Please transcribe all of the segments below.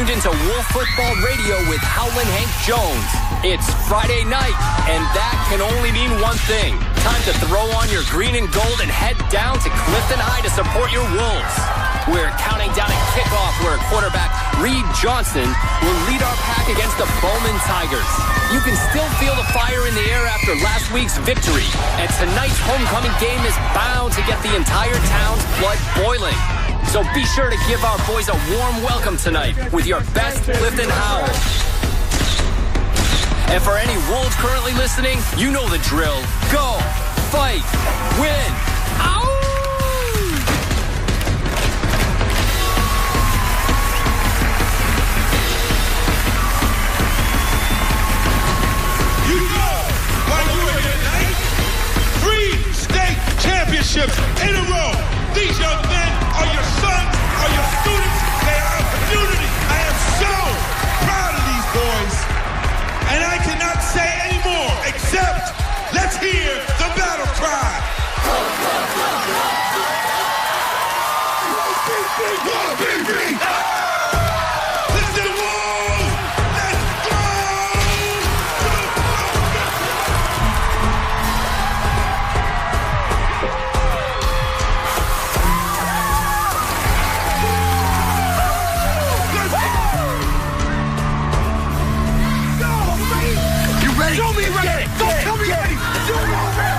tuned into Wolf Football Radio with Howlin' Hank Jones. It's Friday night, and that can only mean one thing. Time to throw on your green and gold and head down to Clifton High to support your Wolves. We're counting down a kickoff where quarterback Reed Johnson will lead our pack against the Bowman Tigers. You can still feel the fire in the air after last week's victory, and tonight's homecoming game is bound to get the entire town's blood boiling. So be sure to give our boys a warm welcome tonight with your best Clifton Howl. And for any Wolves currently listening, you know the drill. Go, fight, win. Ow! You know why you are here tonight? 3 state championships in a row. These young men are your sons, are your students, they are our community. I am so proud of these boys. And I cannot say any more except, let's hear the battle cry. Listen, Wolves, let's go! Show me ready! Don't tell me ready! Do it already!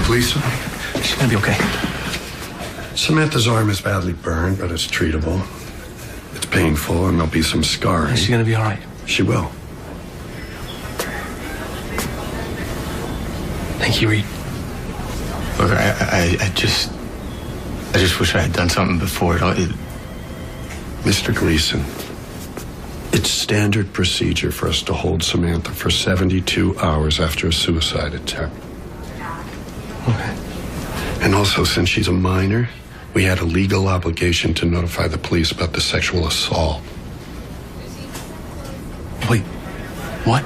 Lisa? She's gonna be okay. Samantha's arm is badly burned, but it's treatable. It's painful, and there'll be some scarring. She's gonna be all right. She will. Thank you, Reed. Look, I just wish I had done something before it all. Mr. Gleason, it's standard procedure for us to hold Samantha for 72 hours after a suicide attempt. Okay. And also, since she's a minor, we had a legal obligation to notify the police about the sexual assault. Wait, what?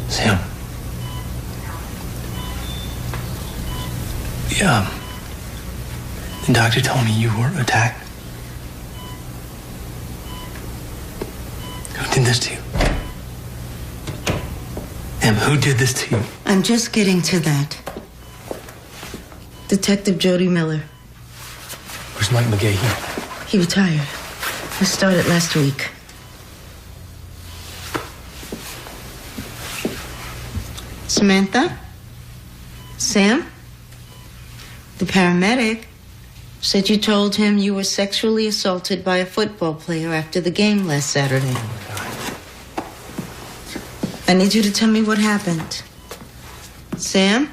Sam. Yeah. The doctor told me you were attacked. Who did this to you? Em, who did this to you? I'm just getting to that. Detective Jody Miller. Where's Mike McGahee? He retired. He started last week. Samantha? Sam? The paramedic said you told him you were sexually assaulted by a football player after the game last Saturday. I need you to tell me what happened. Sam?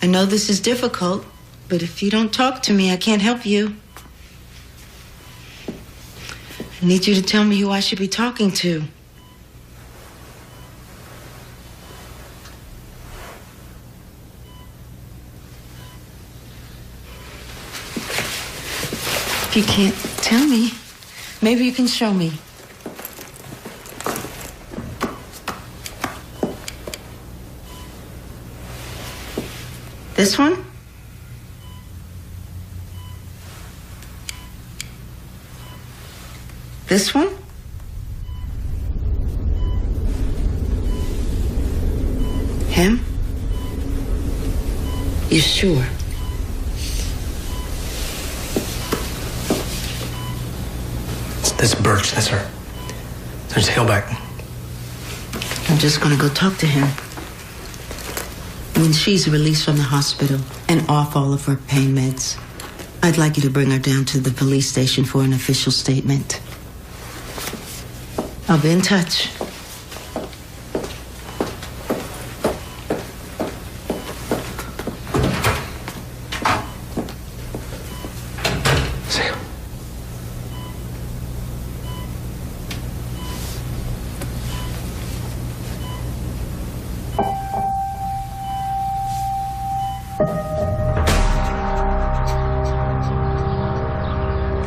I know this is difficult, but if you don't talk to me, I can't help you. I need you to tell me who I should be talking to. If you can't tell me, maybe you can show me. This one? This one? Him? You sure? This is Birch, that's her. There's Haleback. I'm just gonna go talk to him. When she's released from the hospital and off all of her pain meds, I'd like you to bring her down to the police station for an official statement. I'll be in touch. Sam.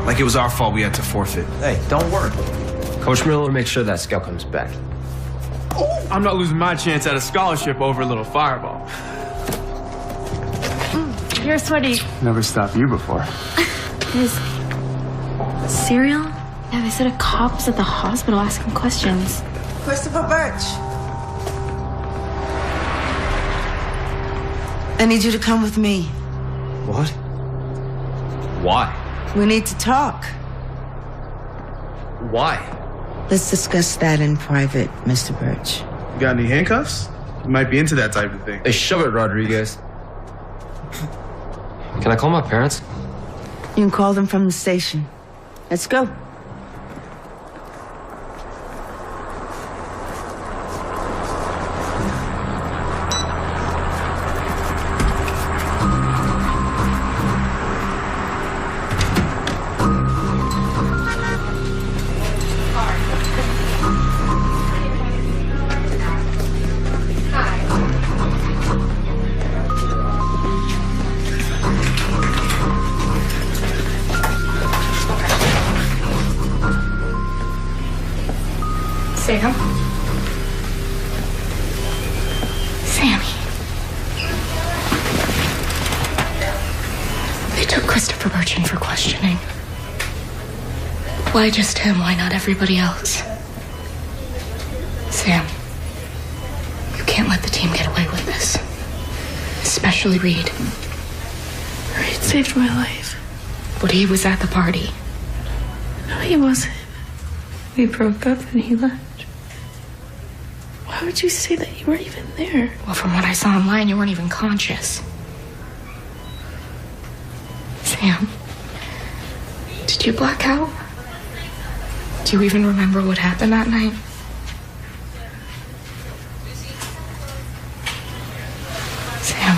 Like it was our fault we had to forfeit. Hey, don't worry. Coach Miller will make sure that scout comes back. I'm not losing my chance at a scholarship over a little fireball. You're sweaty. Never stopped you before. Is cereal? Yeah, they said a cop was at the hospital asking questions. Christopher Birch. I need you to come with me. What? Why? We need to talk. Why? Let's discuss that in private, Mr. Birch. You got any handcuffs? You might be into that type of thing. Hey, shove it, Rodriguez. Can I call my parents? You can call them from the station. Let's go. Sam? Sammy. They took Christopher Birch in for questioning. Why just him? Why not everybody else? Sam, you can't let the team get away with this. Especially Reed. Reed saved my life. But he was at the party. No, he wasn't. We broke up and he left. Why would you say that you weren't even there? Well, from what I saw online, you weren't even conscious. Sam, did you black out? Do you even remember what happened that night? Sam,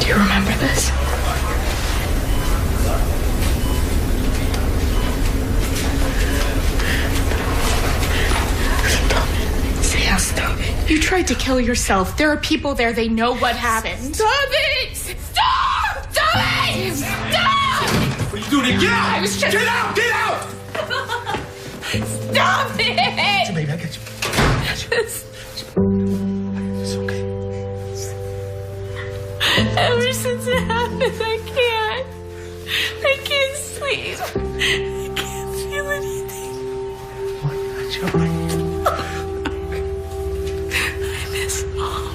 do you remember this? Stop it. You tried to kill yourself. There are people there. They know what happened. Stop it! Stop! Stop it! Stop! What are you doing? Get out! I was just... Get out! Get out! Stop it! Baby, I got you. I got you. It's okay. Ever since it happened, I can't sleep. I can't feel anything. What? I got you, all right? I miss Mom.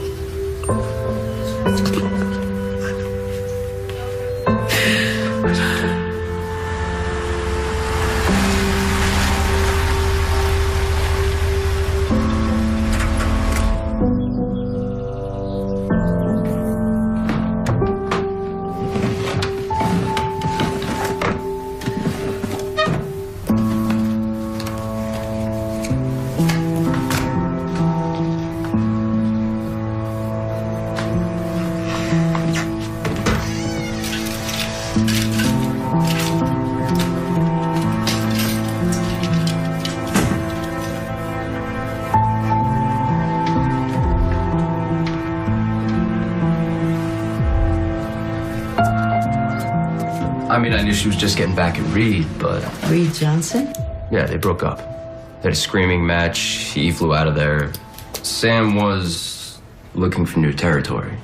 I mean, I knew she was just getting back at Reed, but... Reed Johnson? Yeah, they broke up. They had a screaming match. He flew out of there. Sam was looking for new territory.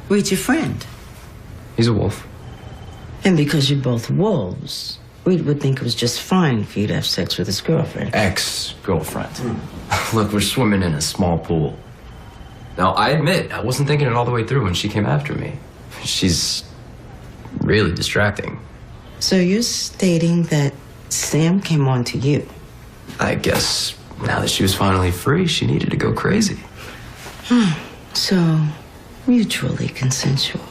Reed's your friend. He's a wolf. And because you're both wolves, Reed would think it was just fine for you to have sex with his girlfriend. Ex-girlfriend. Look, we're swimming in a small pool. Now, I admit, I wasn't thinking it all the way through when she came after me. She's really distracting. So you're stating that Sam came on to you? I guess now that she was finally free, she needed to go crazy. So, mutually consensual.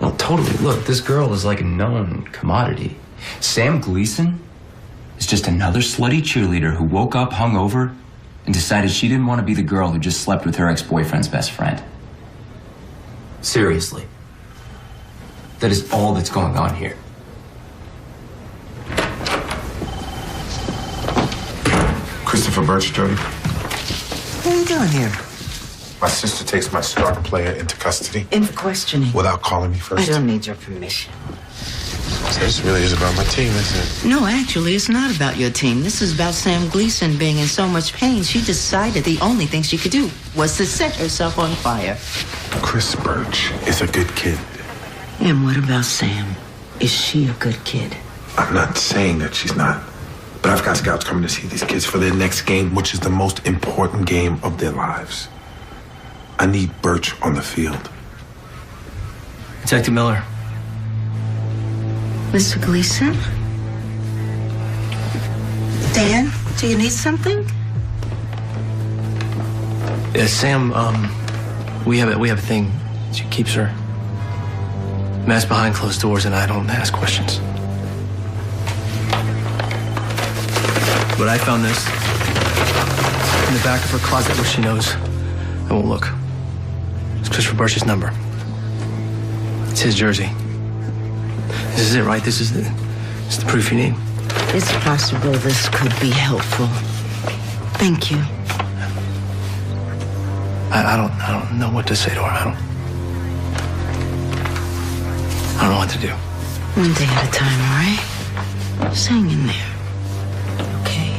Well, totally. Look, this girl is like a known commodity. Sam Gleason is just another slutty cheerleader who woke up hungover and decided she didn't want to be the girl who just slept with her ex-boyfriend's best friend. Seriously. That is all that's going on here. Christopher Birch, Jody. What are you doing here? My sister takes my star player into custody. In questioning. Without calling me first. I don't need your permission. So this really is about my team, isn't it? No, actually, it's not about your team. This is about Sam Gleason being in so much pain, she decided the only thing she could do was to set herself on fire. Chris Birch is a good kid. And what about Sam? Is she a good kid? I'm not saying that she's not. But I've got scouts coming to see these kids for their next game, which is the most important game of their lives. I need Birch on the field. Detective Miller. Mr. Gleason? Dan, do you need something? Yeah, Sam, we have a thing. She keeps her mask behind closed doors, and I don't ask questions. But I found this in the back of her closet where she knows I won't look. It's Christopher Birch's number. It's his jersey. This is it, right? This is the proof you need. It's possible this could be helpful. Thank you. I don't know what to say to her. I don't know what to do. One day at a time, all right? Just hang in there. Okay?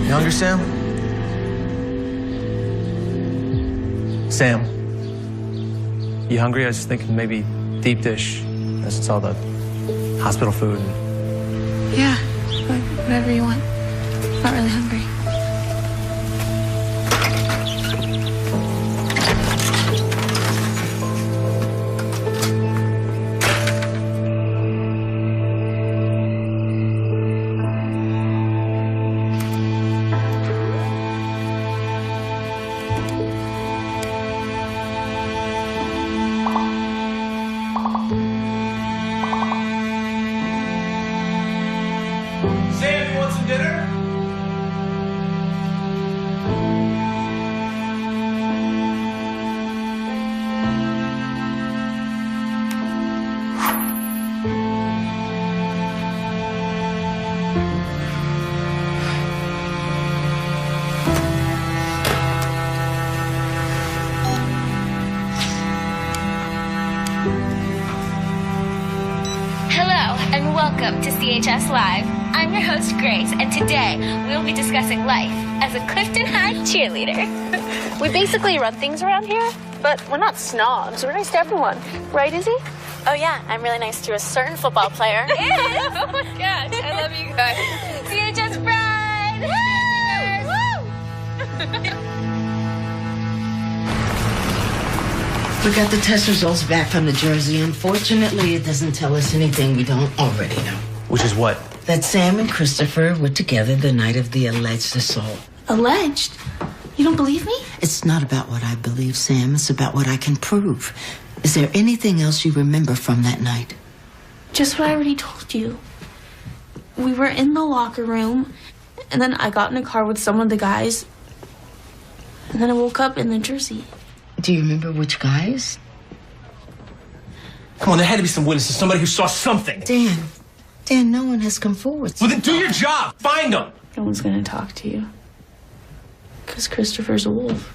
You hungry, Sam? Sam. You hungry? I was just thinking maybe deep dish. That's all the hospital food. Yeah, whatever you want. Not really hungry. Sam, you want some dinner? Welcome to CHS Live. I'm your host, Grace, and today we'll be discussing life as a Clifton High cheerleader. We basically run things around here, but we're not snobs. We're nice to everyone. Right, Izzy? Oh, yeah. I'm really nice to a certain football player. Oh, my gosh. I love you guys. CHS Pride! Woo! We got the test results back from the jersey. Unfortunately, it doesn't tell us anything we don't already know. Which is what? That Sam and Christopher were together the night of the alleged assault. Alleged? You don't believe me? It's not about what I believe, Sam. It's about what I can prove. Is there anything else you remember from that night? Just what I already told you. We were in the locker room, and then I got in a car with some of the guys, and then I woke up in the jersey. Do you remember which guys? Come on, there had to be some witnesses, somebody who saw something. Dan, no one has come forward. Well, then do your job. Find them. No one's gonna talk to you. Because Christopher's a wolf.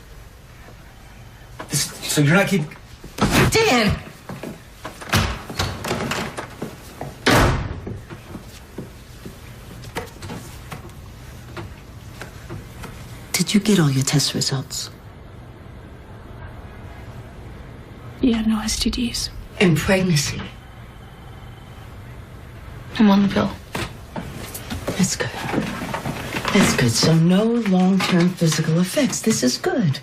So you're not keeping... Dan! Did you get all your test results? Yeah, no STDs. And pregnancy? I'm on the pill. That's good. That's good. So no long-term physical effects. This is good.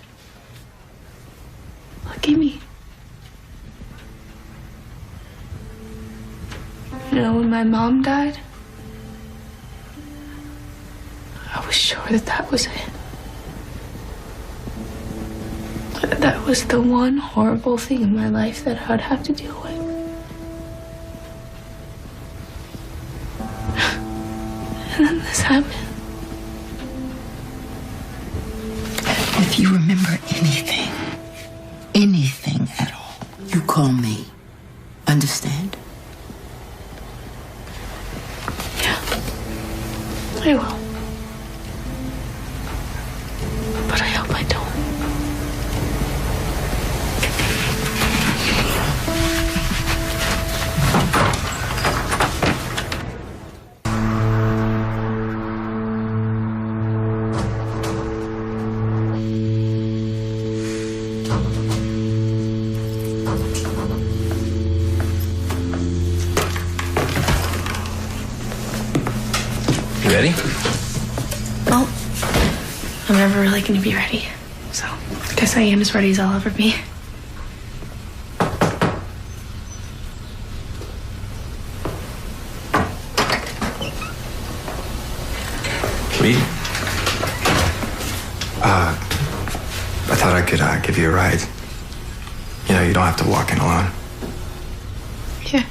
Lucky me. You know, when my mom died, I was sure that was it. That was the one horrible thing in my life that I would have to deal with. And then this happened. If you remember anything at all, you call me. Understand? Yeah, I will. But I hope I don't. You ready? Well, I'm never really going to be ready. So, I guess I am as ready as I'll ever be. Reed? I thought I could give you a ride. You know, you don't have to walk in alone. Yeah.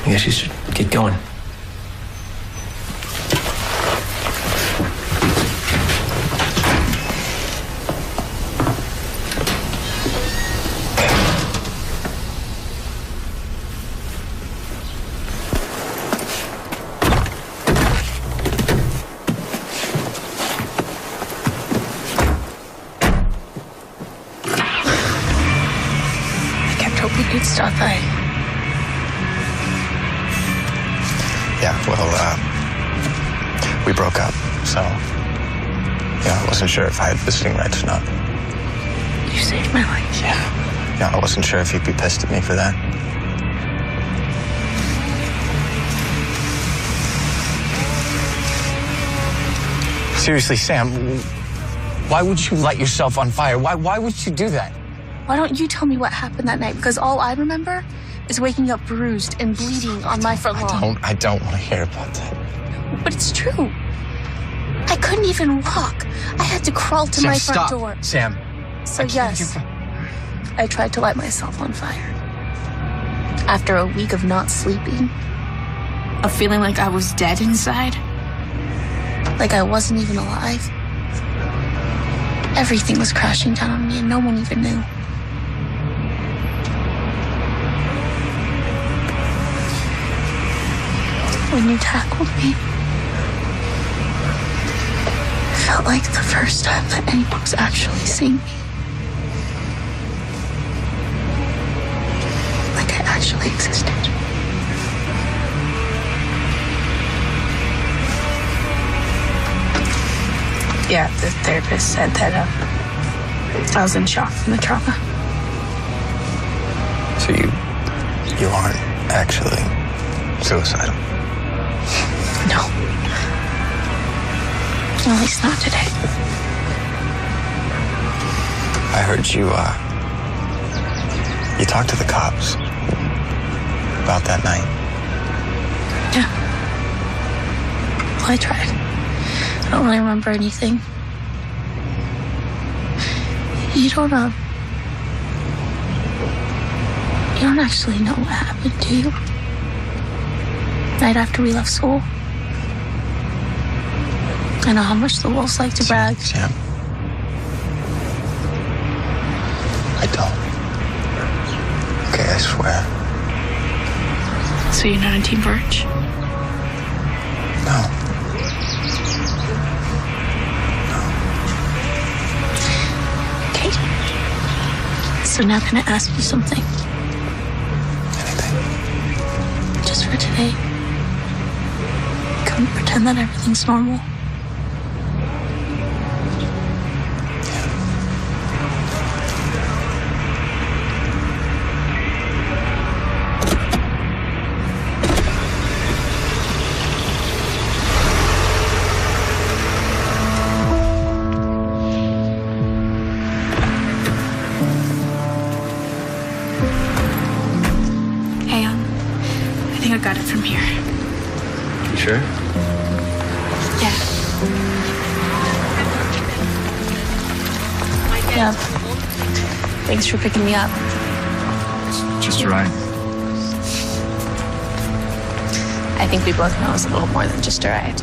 I guess you should get going. You'd stop by. Yeah, well, we broke up, so, yeah, I wasn't sure if I had visiting rights or not. You saved my life. Yeah, I wasn't sure if you'd be pissed at me for that. Seriously, Sam, why would you light yourself on fire? Why would you do that? Why don't you tell me what happened that night? Because all I remember is waking up bruised and bleeding on my front lawn. I don't want to hear about that. But it's true. I couldn't even walk. I had to crawl to my front door. Sam. So yes, I tried to light myself on fire. After a week of not sleeping, of feeling like I was dead inside, like I wasn't even alive. Everything was crashing down on me and no one even knew. When you tackled me, it felt like the first time that anyone was actually seeing me. Like I actually existed. Yeah, the therapist said that I was in shock from the trauma. So you aren't actually suicidal? No. At least not today. I heard you talked to the cops about that night. Yeah. Well, I tried. I don't really remember anything. You don't actually know what happened, do you? Right after we left school. I know how much the wolves like to brag. Sam. I don't. Okay, I swear. So you're not on Team Birch? No. Okay. So now can I ask you something? Anything. Just for today. Can we pretend that everything's normal? I got it from here. You sure? Yeah. Yeah. Thanks for picking me up. Just a ride. I think we both know it's a little more than just a ride.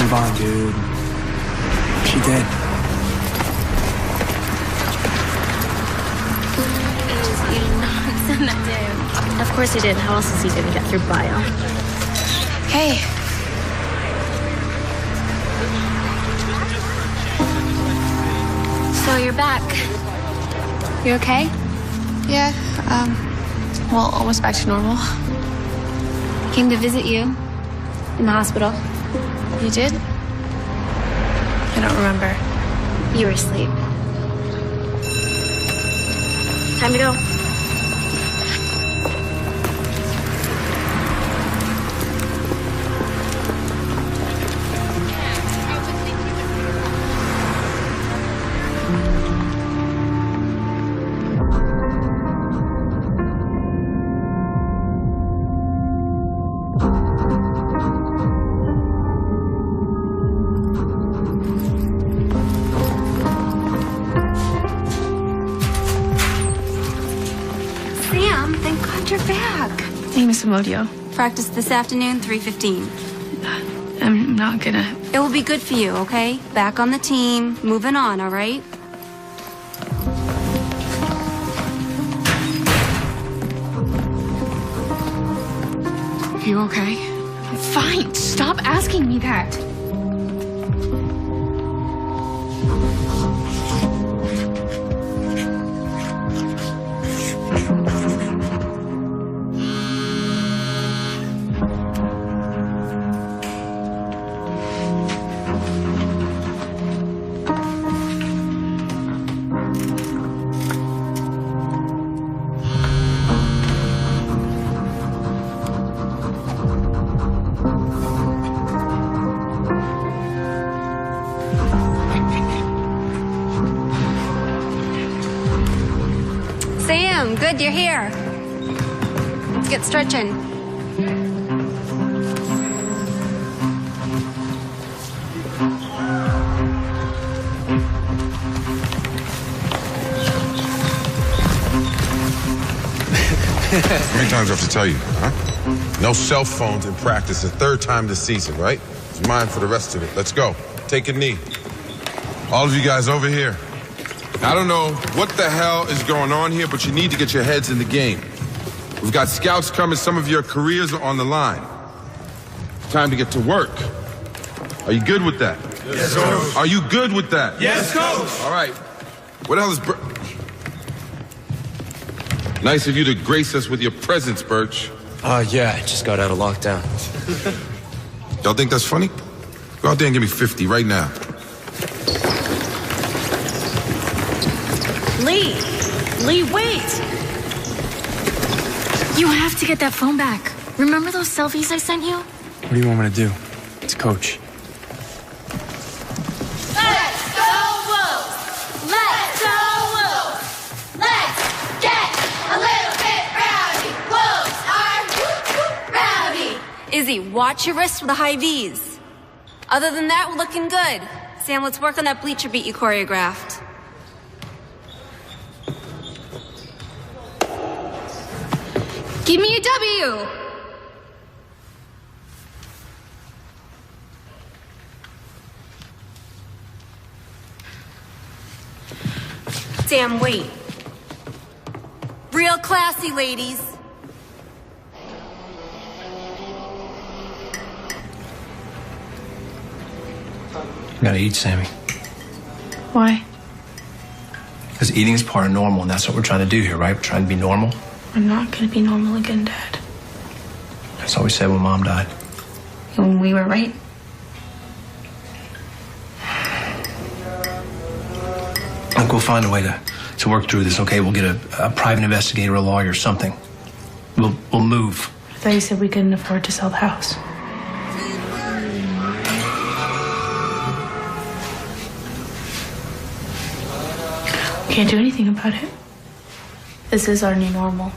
Move on, dude. She did. You did not send that to him. Of course he did. How else is he going to get through bio? Hey. So you're back. You okay? Yeah, well, almost back to normal. Came to visit you in the hospital. You did? I don't remember. You were asleep. Time to go. Sam, thank God you're back. Hey, Miss Amodio. Practice this afternoon, 3:15. I'm not gonna... It will be good for you, okay? Back on the team, moving on, all right? You okay? I'm fine. Stop asking me that. Sam, good, you're here. Let's get stretching. How many times do I have to tell you, huh? No cell phones in practice, the third time this season, right? It's mine for the rest of it. Let's go. Take a knee. All of you guys over here. I don't know what the hell is going on here, but you need to get your heads in the game. We've got scouts coming. Some of your careers are on the line. Time to get to work. Are you good with that? Yes, coach. Are you good with that? Yes, coach. All right. What the hell is... Nice of you to grace us with your presence, Birch. Yeah, I just got out of lockdown. Y'all think that's funny? Go out there and give me 50 right now. Lee, wait! You have to get that phone back. Remember those selfies I sent you? What do you want me to do? It's Coach. Let's go Wolves! Let's go Wolves! Let's get a little bit rowdy. Wolves are rowdy. Izzy, watch your wrist with the high V's. Other than that, we're looking good. Sam, let's work on that bleacher beat you choreographed. Give me a W! Sam, wait. Real classy, ladies. You gotta eat, Sammy. Why? Because eating is part of normal, and that's what we're trying to do here, right? We're trying to be normal. I'm not gonna be normal again, Dad. That's all we said when Mom died. And we were right. Look, we'll find a way to work through this, okay? We'll get a private investigator, a lawyer, something. We'll move. I thought you said we couldn't afford to sell the house. Can't do anything about it. This is our new normal.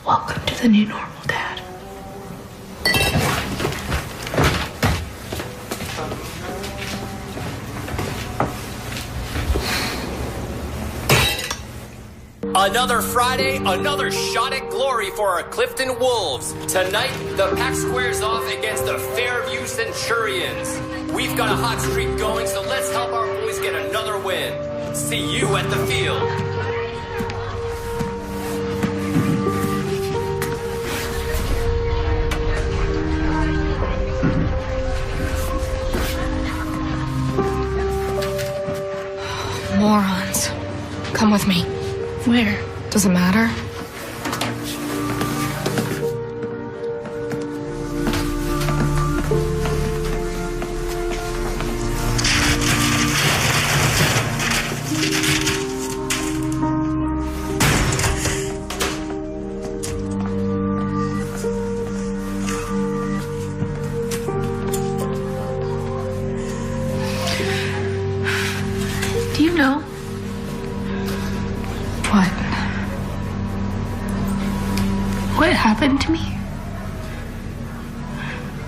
Welcome to the new normal, Dad. Another Friday, another shot at glory for our Clifton Wolves. Tonight, the pack squares off against the Fairview Centurions. We've got a hot streak going, so let's help our boys get another win. See you at the field. Morons. Come with me. Where? Does it matter? Do you know? What? What happened to me?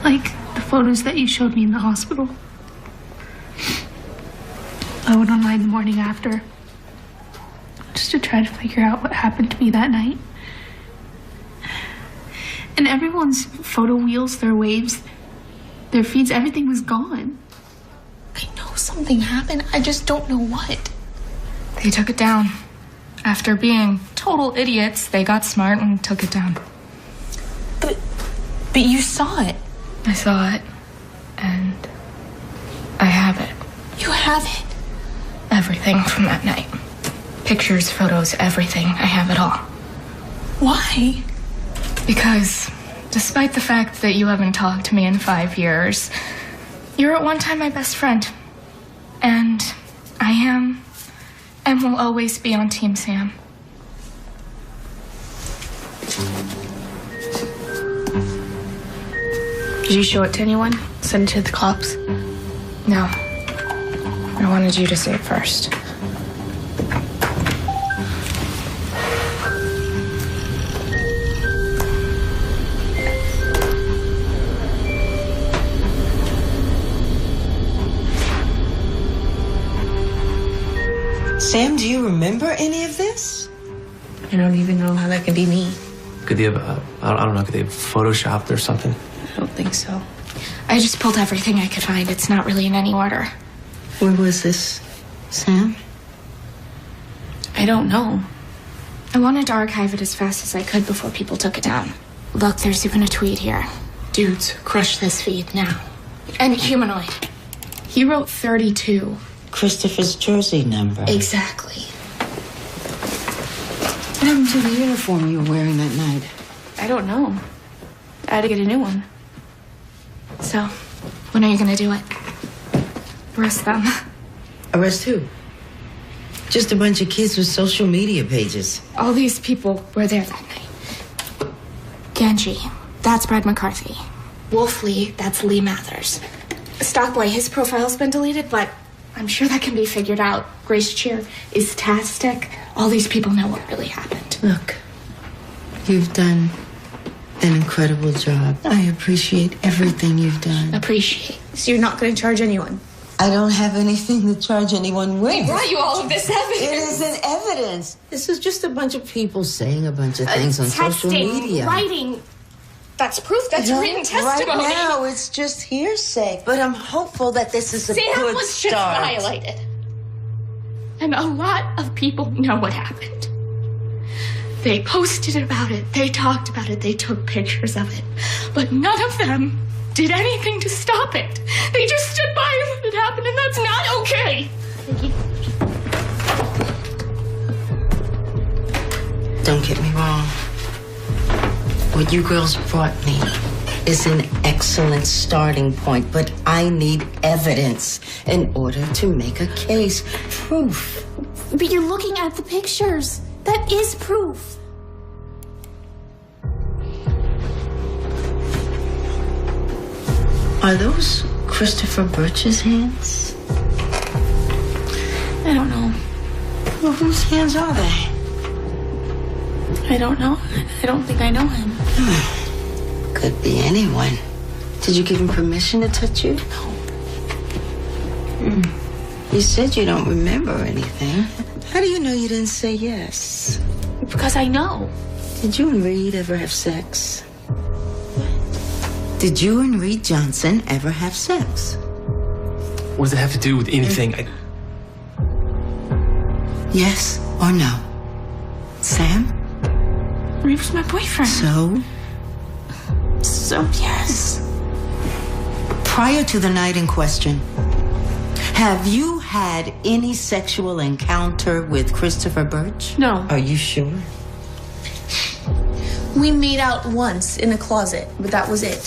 Like the photos that you showed me in the hospital. I went online the morning after just to try to figure out what happened to me that night. And everyone's photo wheels, their waves, their feeds, everything was gone. I know something happened. I just don't know what. They took it down. After being total idiots, they got smart and took it down. But you saw it. I saw it, and I have it. You have it? Everything from that night. Pictures, photos, everything. I have it all. Why? Because despite the fact that you haven't talked to me in 5 years, you're at one time my best friend. And I am and will always be on Team Sam. Did you show it to anyone? Send it to the cops? No. I wanted you to see it first. Sam, do you remember any of this? I don't even know how that could be me. Could they have, I don't know, could they have photoshopped or something? I don't think so. I just pulled everything I could find. It's not really in any order. Where was this, Sam? I don't know. I wanted to archive it as fast as I could before people took it down. Look, there's even a tweet here. Dudes, crush this feed now. And humanoid. He wrote 32. Christopher's jersey number. Exactly. What happened to the uniform you were wearing that night? I don't know. I had to get a new one. So, when are you gonna do it? Arrest them. Arrest who? Just a bunch of kids with social media pages. All these people were there that night. Genji, that's Brad McCarthy. Wolf Lee, that's Lee Mathers. Stockboy, his profile's been deleted, but I'm sure that can be figured out. Grace Cheer is Tastic. All these people know what really happened. Look, you've done an incredible job. I appreciate everything you've done. Appreciate. So you're not going to charge anyone? I don't have anything to charge anyone with. We brought you all of this evidence. It isn't evidence. This is just a bunch of people saying a bunch of things on social Texting, media. writing. That's proof. That's written testimony. Right now, it's just hearsay. But I'm hopeful that this is a Sam good was start. just violated. And a lot of people know what happened. They posted about it. They talked about it. They took pictures of it. But none of them did anything to stop it. They just stood by and let it happen, and that's not okay. Don't get me wrong. What you girls brought me is an excellent starting point, but I need evidence in order to make a case. Proof. But you're looking at the pictures. That is proof. Are those Christopher Birch's hands? I don't know. Well, whose hands are they? I don't know. I don't think I know him. Could be anyone. Did you give him permission to touch you? No. You said you don't remember anything. How do you know you didn't say yes? Because I know. Did you and Reed ever have sex? Did you and Reed Johnson ever have sex? What does it have to do with anything? Yes or no? Sam? Reed was my boyfriend. So yes. Prior to the night in question, have you had any sexual encounter with Christopher Birch? No. Are you sure? We made out once in a closet, but that was it.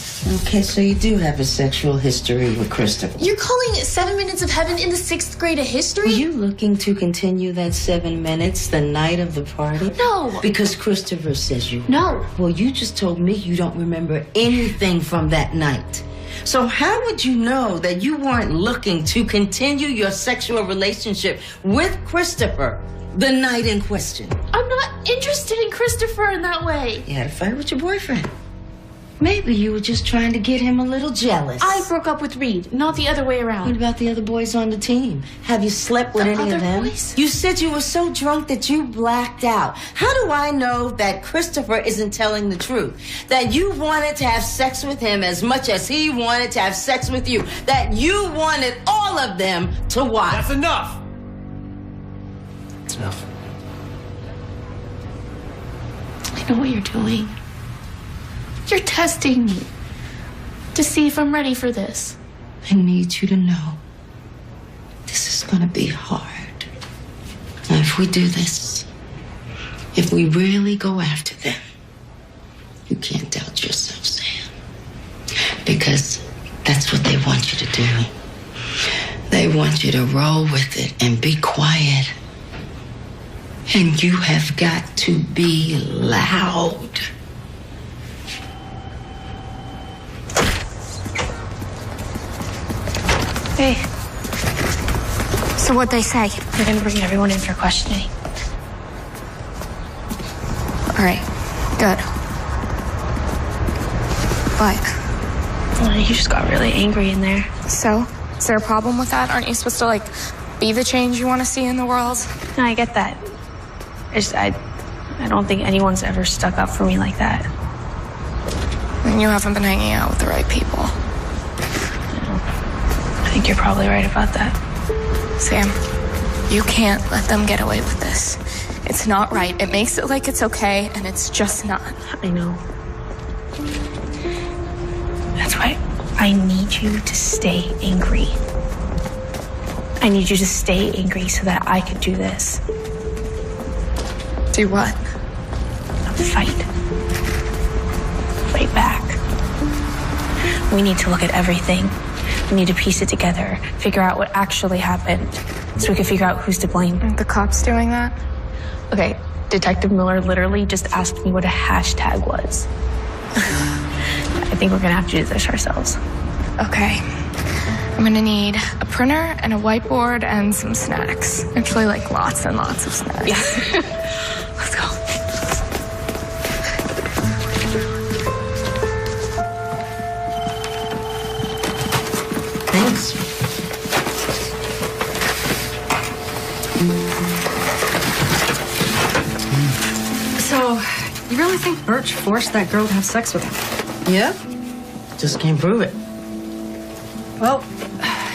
Okay, so you do have a sexual history with Christopher. You're calling 7 Minutes of Heaven in the 6th grade a history? Were you looking to continue that 7 minutes the night of the party? No. Because Christopher says you. No. Well, you just told me you don't remember anything from that night. So how would you know that you weren't looking to continue your sexual relationship with Christopher the night in question? I'm not interested in Christopher in that way. You had a fight with your boyfriend. Maybe you were just trying to get him a little jealous. I broke up with Reed, not the other way around. What about the other boys on the team? Have you slept with any of them? Boys? You said you were so drunk that you blacked out. How do I know that Christopher isn't telling the truth? That you wanted to have sex with him as much as he wanted to have sex with you? That you wanted all of them to watch? That's enough. It's enough. I know what you're doing. You're testing me to see if I'm ready for this. I need you to know this is going to be hard. And if we do this, if we really go after them, you can't doubt yourself, Sam. Because that's what they want you to do. They want you to roll with it and be quiet. And you have got to be loud. Hey. So what'd they say? They're gonna bring everyone in for questioning. All right. Good. But You just got really angry in there. So? Is there a problem with that? Aren't you supposed to, be the change you want to see in the world? No, I get that. I don't think anyone's ever stuck up for me like that. And you haven't been hanging out with the right people. I think you're probably right about that. Sam, you can't let them get away with this. It's not right. It makes it like it's okay, and it's just not. I know. That's why I need you to stay angry. I need you to stay angry so that I could do this. Do what? Fight. Fight back. We need to look at everything. We need to piece it together, figure out what actually happened, so we can figure out who's to blame. Aren't the cops doing that? Okay, Detective Miller literally just asked me what a hashtag was. I think we're gonna have to do this ourselves. Okay. I'm gonna need a printer and a whiteboard and some snacks. Actually, like lots and lots of snacks. Yeah. Let's go. Thanks. So, you really think Birch forced that girl to have sex with him? Yeah? Just can't prove it. Well,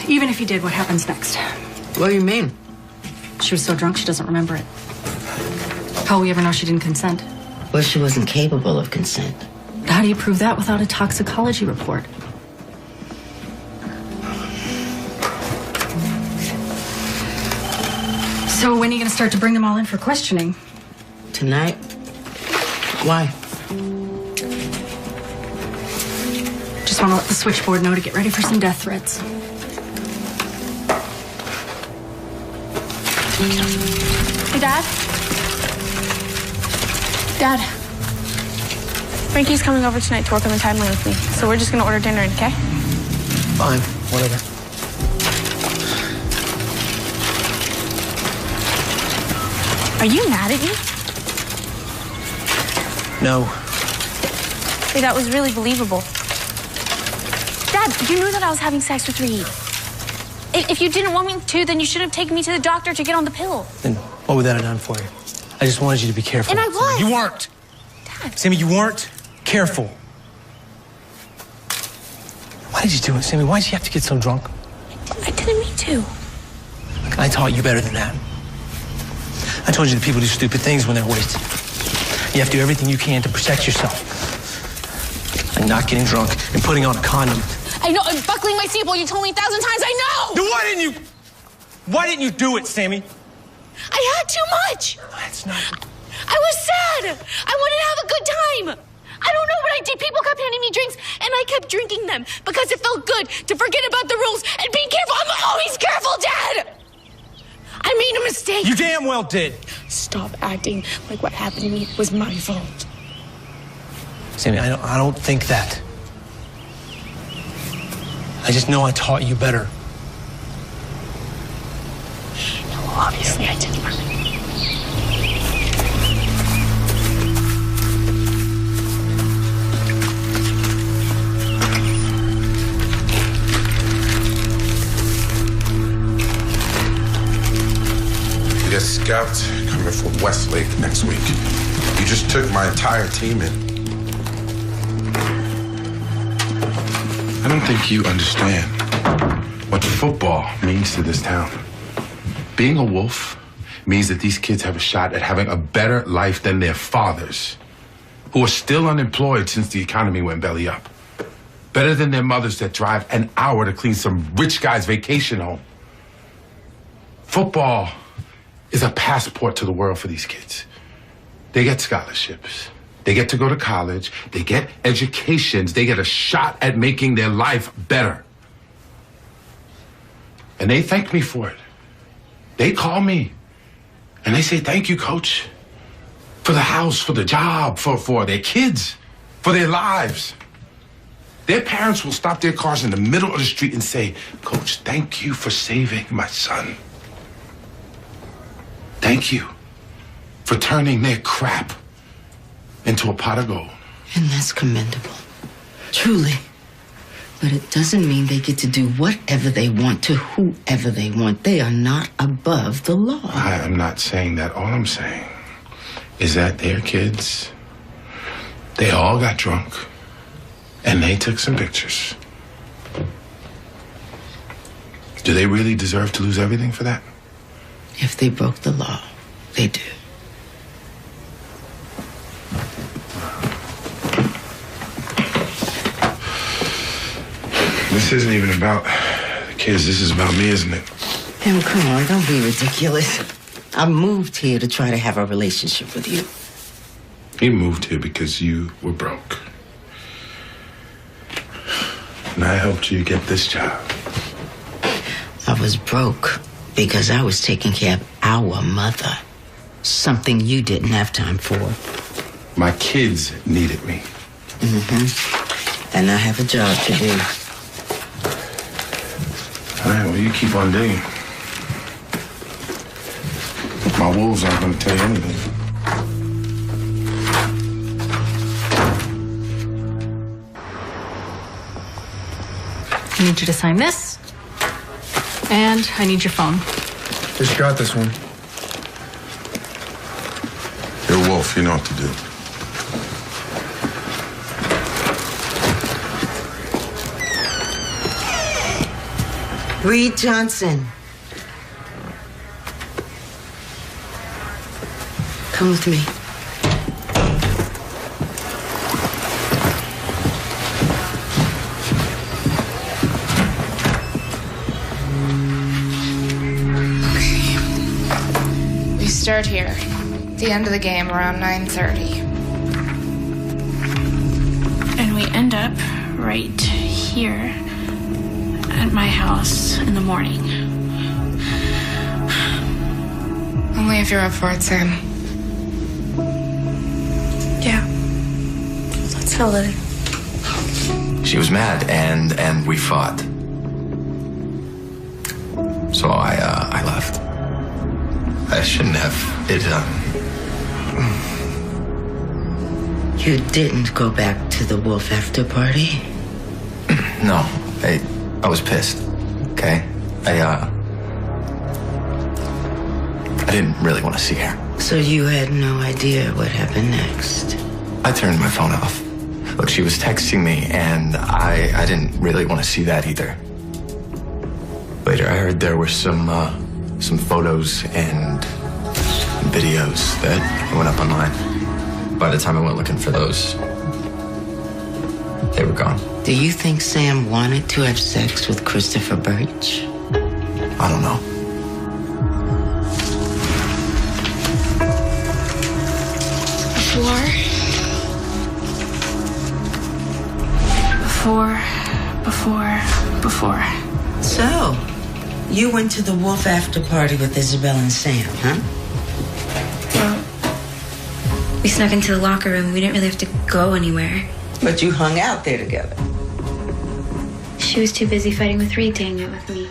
even if he did, what happens next? What do you mean? She was so drunk she doesn't remember it. How will we ever know she didn't consent? Well, she wasn't capable of consent. How do you prove that without a toxicology report? So when are you going to start to bring them all in for questioning? Tonight? Why? Just want to let the switchboard know to get ready for some death threats. Hey, Dad? Dad. Frankie's coming over tonight to work on the timeline with me, so we're just gonna order dinner, okay? Fine, whatever. Are you mad at me? No. Hey, that was really believable. Dad, you knew that I was having sex with Reed. If you didn't want me to, then you should have taken me to the doctor to get on the pill. Then what would that have done for you? I just wanted you to be careful. And I was. You weren't. Dad. Sammy, you weren't careful. Why did you do it, Sammy? Why did you have to get so drunk? I didn't mean to. I taught you better than that. I told you that people do stupid things when they're wasted. You have to do everything you can to protect yourself. And not getting drunk and putting on a condom. I know, I'm buckling my seatbelt. You told me 1,000 times. I know. Then why didn't you do it, Sammy? I had too much. That's not. I was sad. I wanted to have a good time. I don't know what I did. People kept handing me drinks, and I kept drinking them because it felt good to forget about the rules and being careful. I'm always careful, Dad. I made a mistake. You damn well did. Stop acting like what happened to me was my fault. Sammy, I don't think that. I just know I taught you better. No, obviously I didn't. We got scouts coming from Westlake next week. You just took my entire team in. I don't think you understand what football means to this town. Being a Wolf means that these kids have a shot at having a better life than their fathers, who are still unemployed since the economy went belly up. Better than their mothers that drive an hour to clean some rich guy's vacation home. Football is a passport to the world for these kids. They get scholarships. They get to go to college. They get educations. They get a shot at making their life better. And they thank me for it. They call me and they say, thank you, coach, for the house, for the job, for their kids, for their lives. Their parents will stop their cars in the middle of the street and say, Coach, thank you for saving my son. Thank you for turning their crap into a pot of gold. And that's commendable. Truly. But it doesn't mean they get to do whatever they want to whoever they want. They are not above the law. I am not saying that. All I'm saying is that their kids, they all got drunk and they took some pictures. Do they really deserve to lose everything for that? If they broke the law, they do. This isn't even about the kids. This is about me, isn't it? Em, come on, don't be ridiculous. I moved here to try to have a relationship with you. You moved here because you were broke. And I helped you get this job. I was broke because I was taking care of our mother. Something you didn't have time for. My kids needed me. Mm-hmm. And I have a job to do. All right, well, you keep on digging. My wolves aren't going to tell you anything. I need you to sign this. And I need your phone. Just got this one. You're a wolf, you know what to do. Reed Johnson. Come with me. We start here. At the end of the game, around 9:30. And we end up right here at my house in the morning. Only if you're up for it, Sam. Yeah. Let's tell it. She was mad, and we fought. So I left. I shouldn't have. You didn't go back to the Wolf after party? No, I was pissed. Okay, I didn't really want to see her. So you had no idea what happened next? I turned my phone off. Look, she was texting me, and I didn't really want to see that either. Later, I heard there were some photos and videos that went up online. By the time I went looking for those, they were gone. Do you think Sam wanted to have sex with Christopher Birch? I don't know. Before. So, you went to the Wolf after party with Isabel and Sam, huh? Well, we snuck into the locker room. We didn't really have to go anywhere. But you hung out there together. She was too busy fighting with Reed to hang out with me.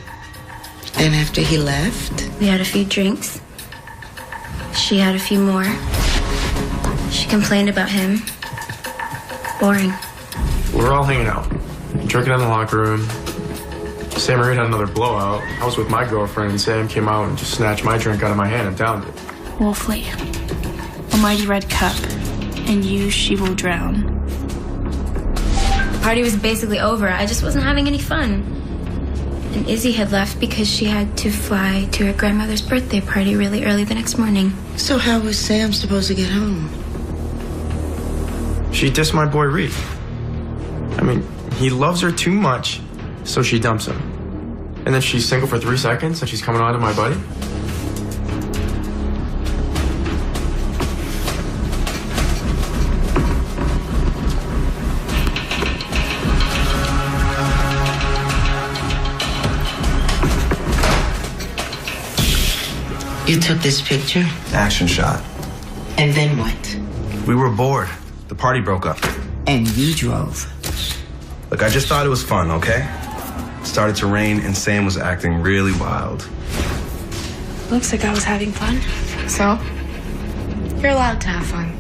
And after he left? We had a few drinks. She had a few more. She complained about him. Boring. We were all hanging out, drinking in the locker room. Sam and Reed had another blowout. I was with my girlfriend, and Sam came out and just snatched my drink out of my hand and downed it. Wolfley, a mighty red cup, and you she will drown. The party was basically over. I just wasn't having any fun. And Izzy had left because she had to fly to her grandmother's birthday party really early the next morning. So how was Sam supposed to get home? She dissed my boy Reed. I mean, he loves her too much, so she dumps him. And then she's single for 3 seconds and she's coming on to my buddy? You took this picture? Action shot. And then what? We were bored. The party broke up. And you drove. Look, I just thought it was fun, okay? It started to rain and Sam was acting really wild. Looks like I was having fun. So? You're allowed to have fun.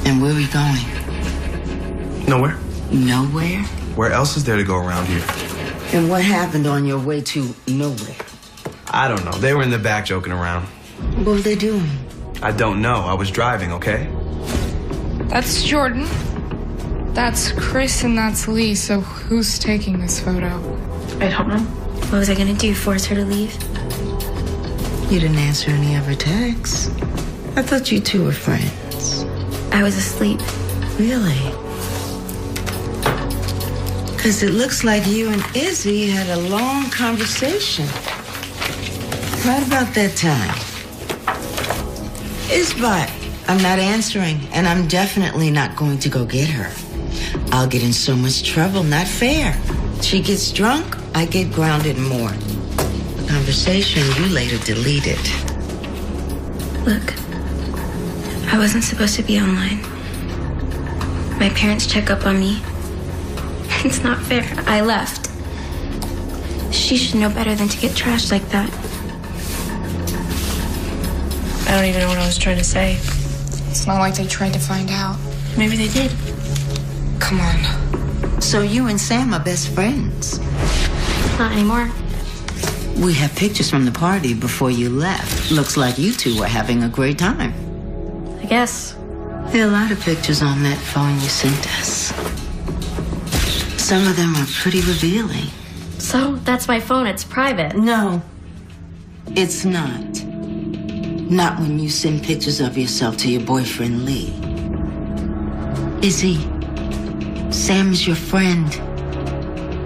And where are we going? Nowhere. Nowhere? Where else is there to go around here? And what happened on your way to nowhere? I don't know. They were in the back joking around. What were they doing? I don't know. I was driving, okay? That's Jordan. That's Chris and that's Lee. So who's taking this photo? I don't know. What was I gonna do? Force her to leave? You didn't answer any of her texts. I thought you two were friends. I was asleep. Really? Because it looks like you and Izzy had a long conversation. Right about that time. Isbot, I'm not answering, and I'm definitely not going to go get her. I'll get in so much trouble, not fair. She gets drunk, I get grounded more. The conversation you later deleted. Look, I wasn't supposed to be online. My parents check up on me. It's not fair. I left. She should know better than to get trashed like that. I don't even know what I was trying to say. It's not like they tried to find out. Maybe they did. Come on. So you and Sam are best friends? Not anymore. We have pictures from the party before you left. Looks like you two were having a great time. I guess. There are a lot of pictures on that phone you sent us. Some of them are pretty revealing. So, that's my phone. It's private. No, it's not. Not when you send pictures of yourself to your boyfriend, Lee. Izzy, Sam's your friend.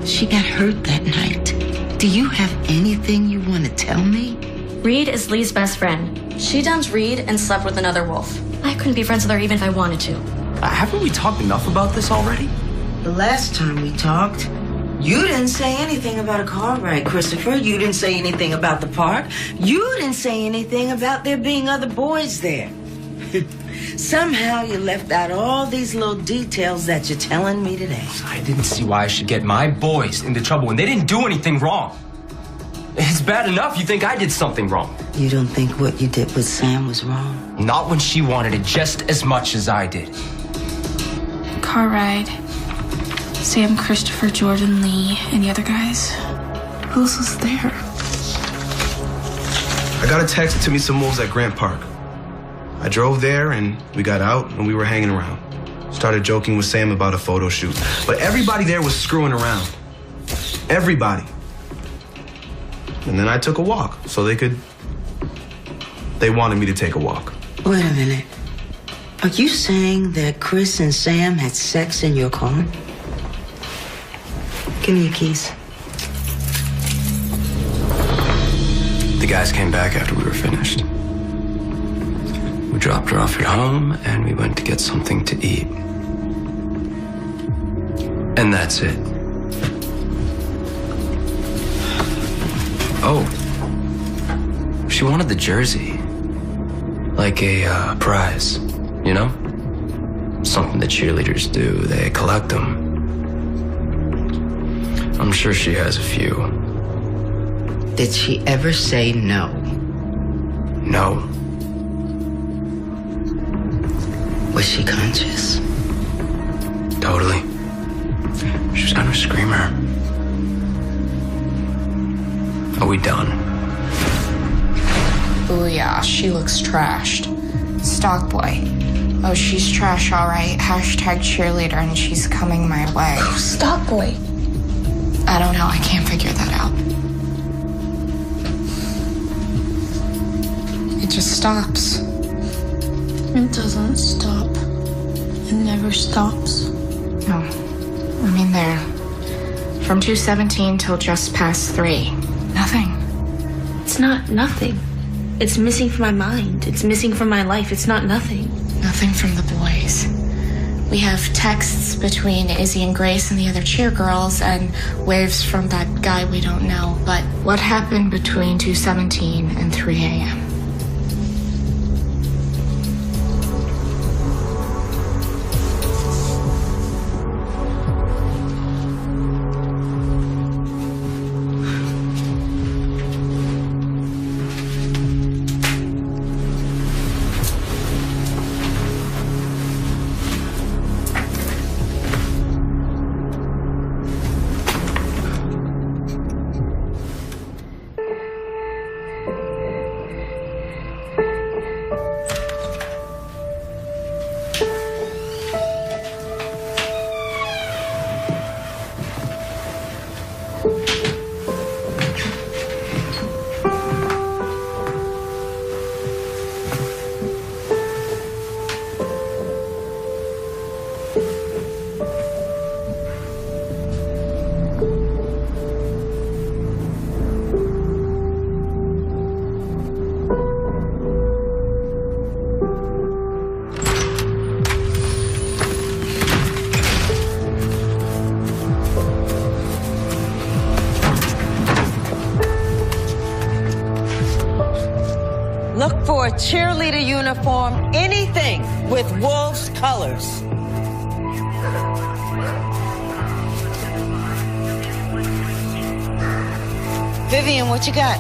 She got hurt that night. Do you have anything you want to tell me? Reed is Lee's best friend. She dumped Reed and slept with another wolf. I couldn't be friends with her even if I wanted to. Haven't we talked enough about this already? The last time we talked, you didn't say anything about a car ride, Christopher. You didn't say anything about the park. You didn't say anything about there being other boys there. Somehow you left out all these little details that you're telling me today. I didn't see why I should get my boys into trouble when they didn't do anything wrong. It's bad enough you think I did something wrong. You don't think what you did with Sam was wrong? Not when she wanted it just as much as I did. Car ride. Sam, Christopher, Jordan, Lee, and the other guys. Who else was there? I got a text to meet some wolves at Grant Park. I drove there and we got out and we were hanging around. Started joking with Sam about a photo shoot. But everybody there was screwing around. Everybody. And then I took a walk so they wanted me to take a walk. Wait a minute. Are you saying that Chris and Sam had sex in your car? Give me your keys. The guys came back after we were finished. We dropped her off at home and we went to get something to eat. And that's it. Oh. She wanted the jersey. Like a prize, you know? Something that cheerleaders do. They collect them. I'm sure she has a few. Did she ever say no? No. Was she conscious? Totally. She was kind of a screamer. Are we done? Oh yeah, she looks trashed. Stock boy. Oh, she's trash, all right. Hashtag cheerleader, and she's coming my way. Stock boy. I don't know. I can't figure that out. It just stops. It doesn't stop. It never stops. No. I mean, there. From 2:17 till just past 3. Nothing. It's not nothing. It's missing from my mind. It's missing from my life. It's not nothing. Nothing from the boys. We have texts between Izzy and Grace and the other cheer girls and waves from that guy we don't know. But what happened between 2:17 and 3 a.m.? wore a cheerleader uniform, anything with Wolves colors. Vivian, what you got?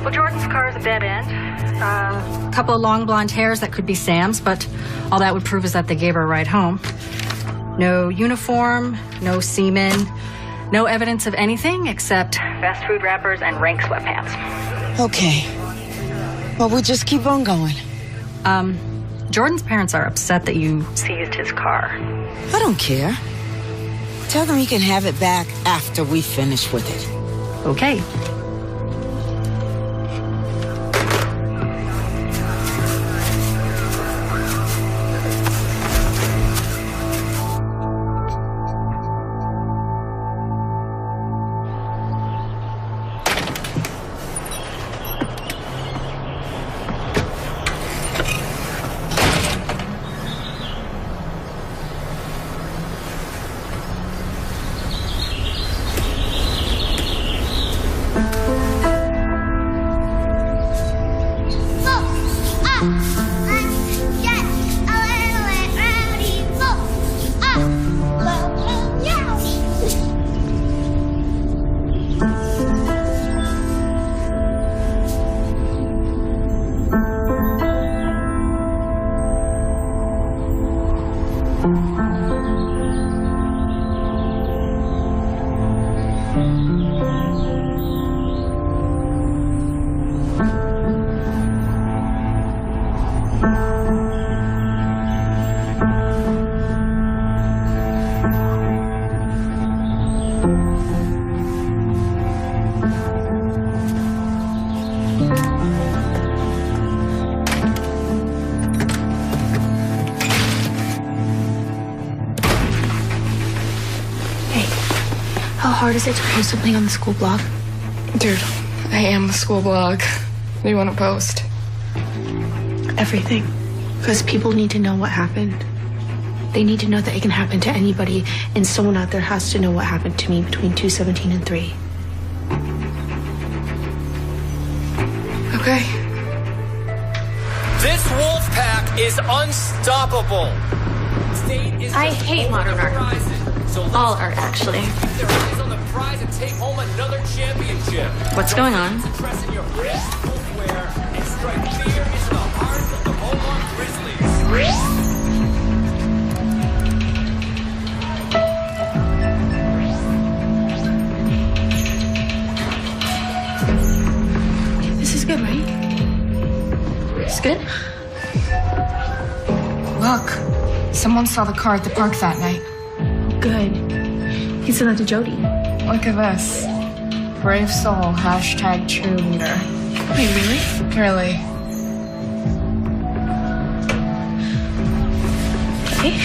Well, Jordan's car is a dead end. A couple of long blonde hairs that could be Sam's, but all that would prove is that they gave her a ride home. No uniform, no semen, no evidence of anything except fast food wrappers and rank sweatpants. Okay. Well, we'll just keep on going. Jordan's parents are upset that you seized his car. I don't care. Tell them he can have it back after we finish with it. Okay. How hard is it to post something on the school blog? Dude, I am the school blog. What do you want to post? Everything. Because people need to know what happened. They need to know that it can happen to anybody, and someone out there has to know what happened to me between 2:17 and 3. Okay. This wolf pack is unstoppable. I hate modern art. All art, actually. What's going on? This is good, right? It's good. Look, someone saw the car at the park that night. Good. He said that to Jody. Look at this. Brave soul, hashtag cheerleader. Wait, really? Really. Okay.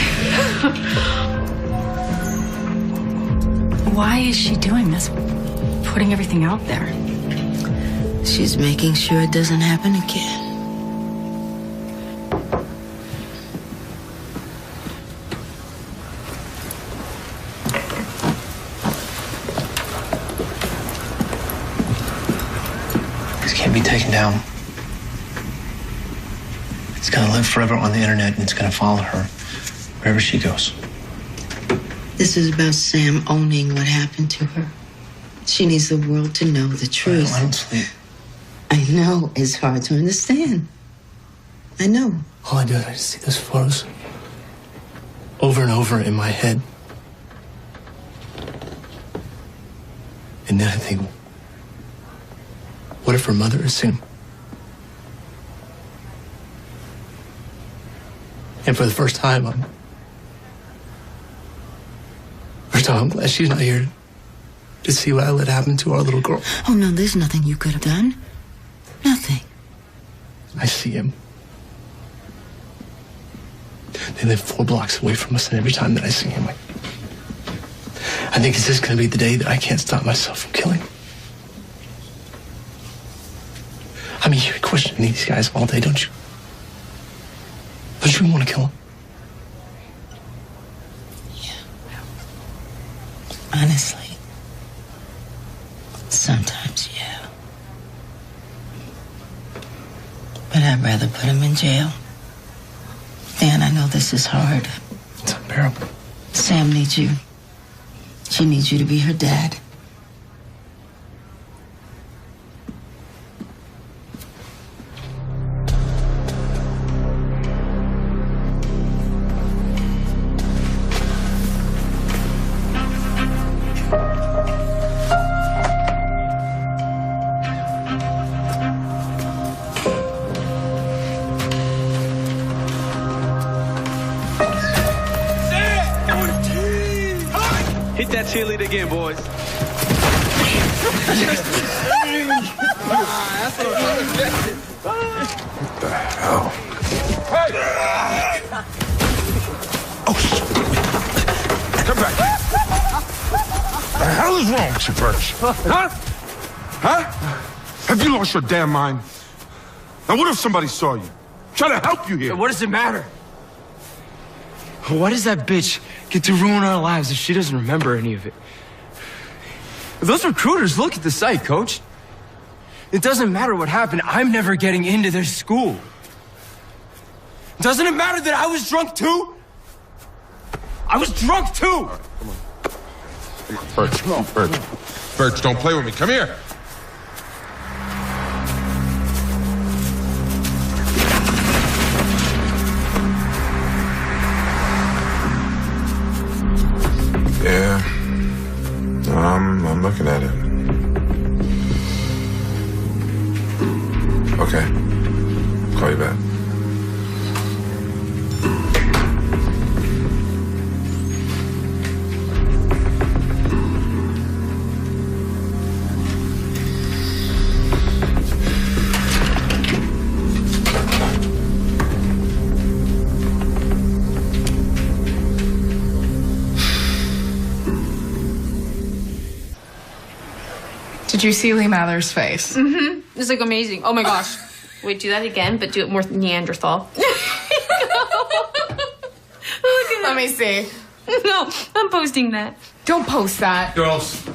Why is she doing this? Putting everything out there? She's making sure it doesn't happen again. Be taken down. It's gonna live forever on the internet, and it's gonna follow her wherever she goes. This is about Sam owning what happened to her. She needs the world to know the truth. I don't sleep. I know it's hard to understand. I know. All I do is I just see those photos over and over in my head. And then I think, what if her mother is Sam? And for the first time, I'm glad she's not here to see what I let happen to our little girl. Oh, no, there's nothing you could have done. Nothing. I see him. They live 4 blocks away from us, and every time that I see him, I think is this going to be the day that I can't stop myself from killing? I mean, you're questioning these guys all day, don't you? Don't you want to kill them? Honestly, sometimes, yeah. But I'd rather put him in jail. Dan, I know this is hard. It's unbearable. Sam needs you. She needs you to be her dad. Hit that cheerleader again, boys. What the hell? Hey! Oh, shit. Come back. What the hell is wrong with you, Birch? Huh? Huh? Have you lost your damn mind? Now, what if somebody saw you? Trying to help you here. What does it matter? Why does that bitch get to ruin our lives if she doesn't remember any of it? Those recruiters look at the site, Coach. It doesn't matter what happened. I'm never getting into their school. Doesn't it matter that I was drunk too? I was drunk too! Come on. Come on, Birch. Come on, Birch. Birch, don't play with me. Come here. Yeah, I'm looking at it. Okay, call you back. Did you see Lee Mather's face? Mm-hmm. It's like amazing. Oh my gosh. Wait, do that again, but do it more Neanderthal. Look at Let me see. No, I'm posting that. Don't post that. Girls.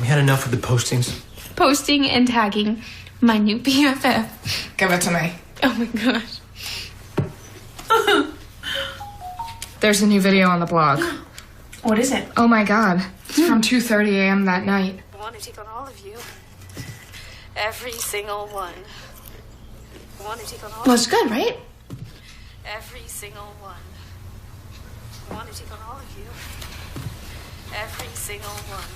We had enough of the postings. Posting and tagging my new BFF. Give it to me. Oh my gosh. There's a new video on the blog. What is it? Oh my God. It's from 2:30 a.m. that night. I want to take on all of you. Every single one. I want to take on all Well, it's of you. good, right? Every single one. I want to take on all of you. Every single one.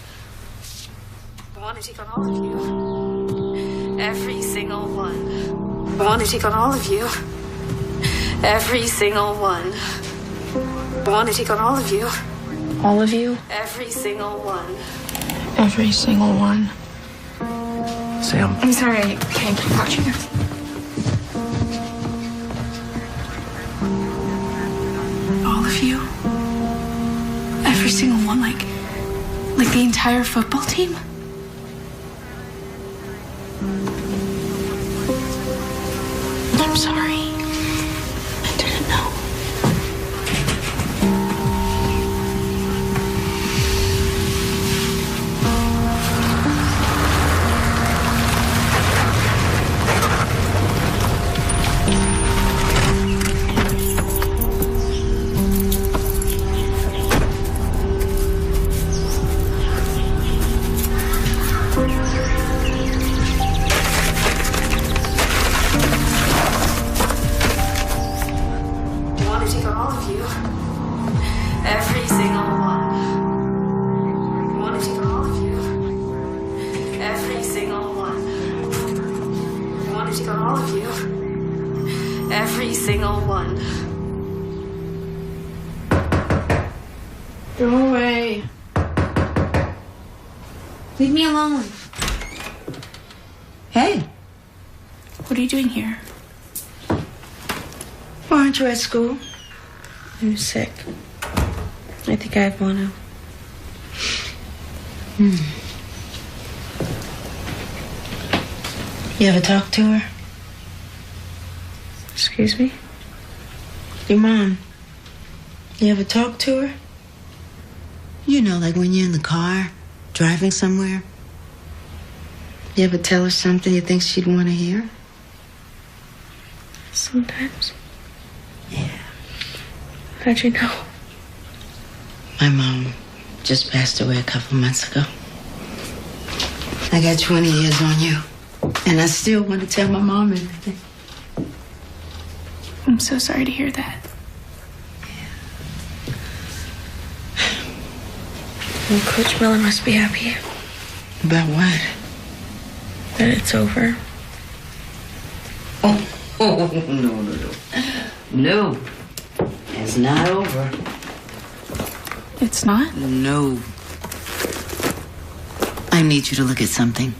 I want to take on all of you. Every single one. I want to take on all of you. Every single one. I want to take on all of you. All of you? Every single one. Every single one. Sam. I'm sorry, I can't keep watching it. All of you? Every single one, like the entire football team? I'm sorry. I didn't know. I want to take on all of you. Every single one. I want to take on all of you. Every single one. I want to take on all of you. Every single one. Go away. Leave me alone. Hey, What are you doing here? why aren't you at school? I'm sick. I think I have mono. You ever talk to her? Excuse me? Your mom. You ever talk to her? You know, like when you're in the car, driving somewhere. You ever tell her something you think she'd want to hear? Sometimes. Yeah. How'd you know? My mom just passed away a couple months ago. I got 20 years on you. And I still want to tell my mom everything. I'm so sorry to hear that. Well, Coach Miller must be happy. About what? That it's over. Oh, no. No. It's not over. It's not? No. I need you to look at something.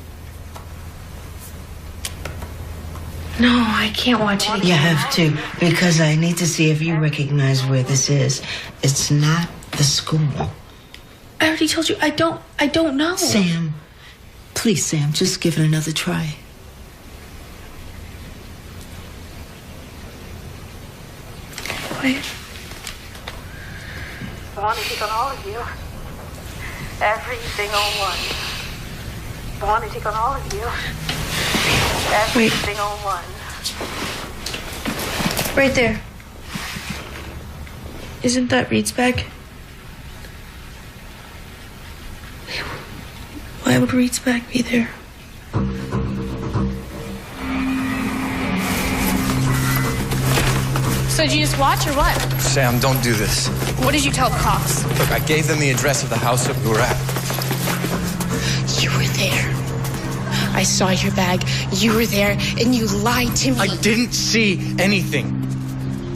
No, I can't watch it. You have to, because I need to see if you recognize where this is. It's not the school. I already told you, I don't know. Sam, please, Sam, just give it another try. Quiet. I want to take on all of you. Every single one. I want to take on all of you. Every single one. Right there. Isn't that Reed's bag? Why would Reed's bag be there? So did you just watch or what? Sam, don't do this. What did you tell the cops? Look, I gave them the address of the house that we were at. You were there. I saw your bag. You were there, and you lied to me. I didn't see anything.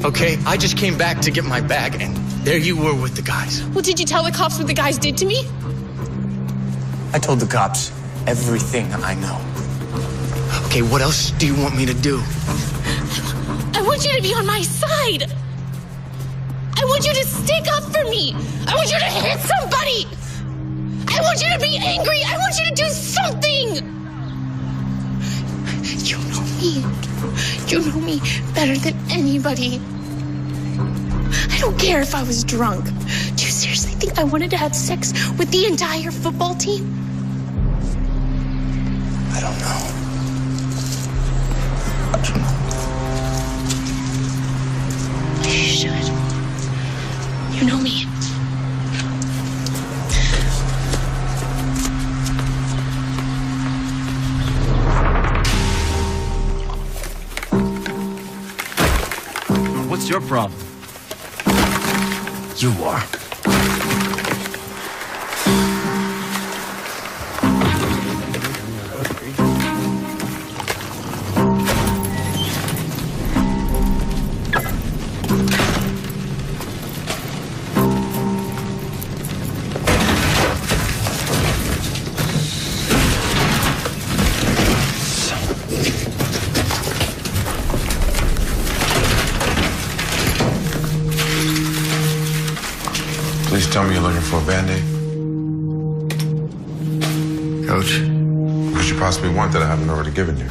Okay? I just came back to get my bag, and there you were with the guys. Well, did you tell the cops what the guys did to me? I told the cops everything I know. Okay, what else do you want me to do? I want you to be on my side. I want you to stick up for me. I want you to hit somebody. I want you to be angry. I want you to do something. You know me. You know me better than anybody. I don't care if I was drunk. Do you seriously think I wanted to have sex with the entire football team? I don't know. You should. You know me. What's your problem? You are. Please tell me you're looking for a Band-Aid. Coach? Could you possibly want that I haven't already given you?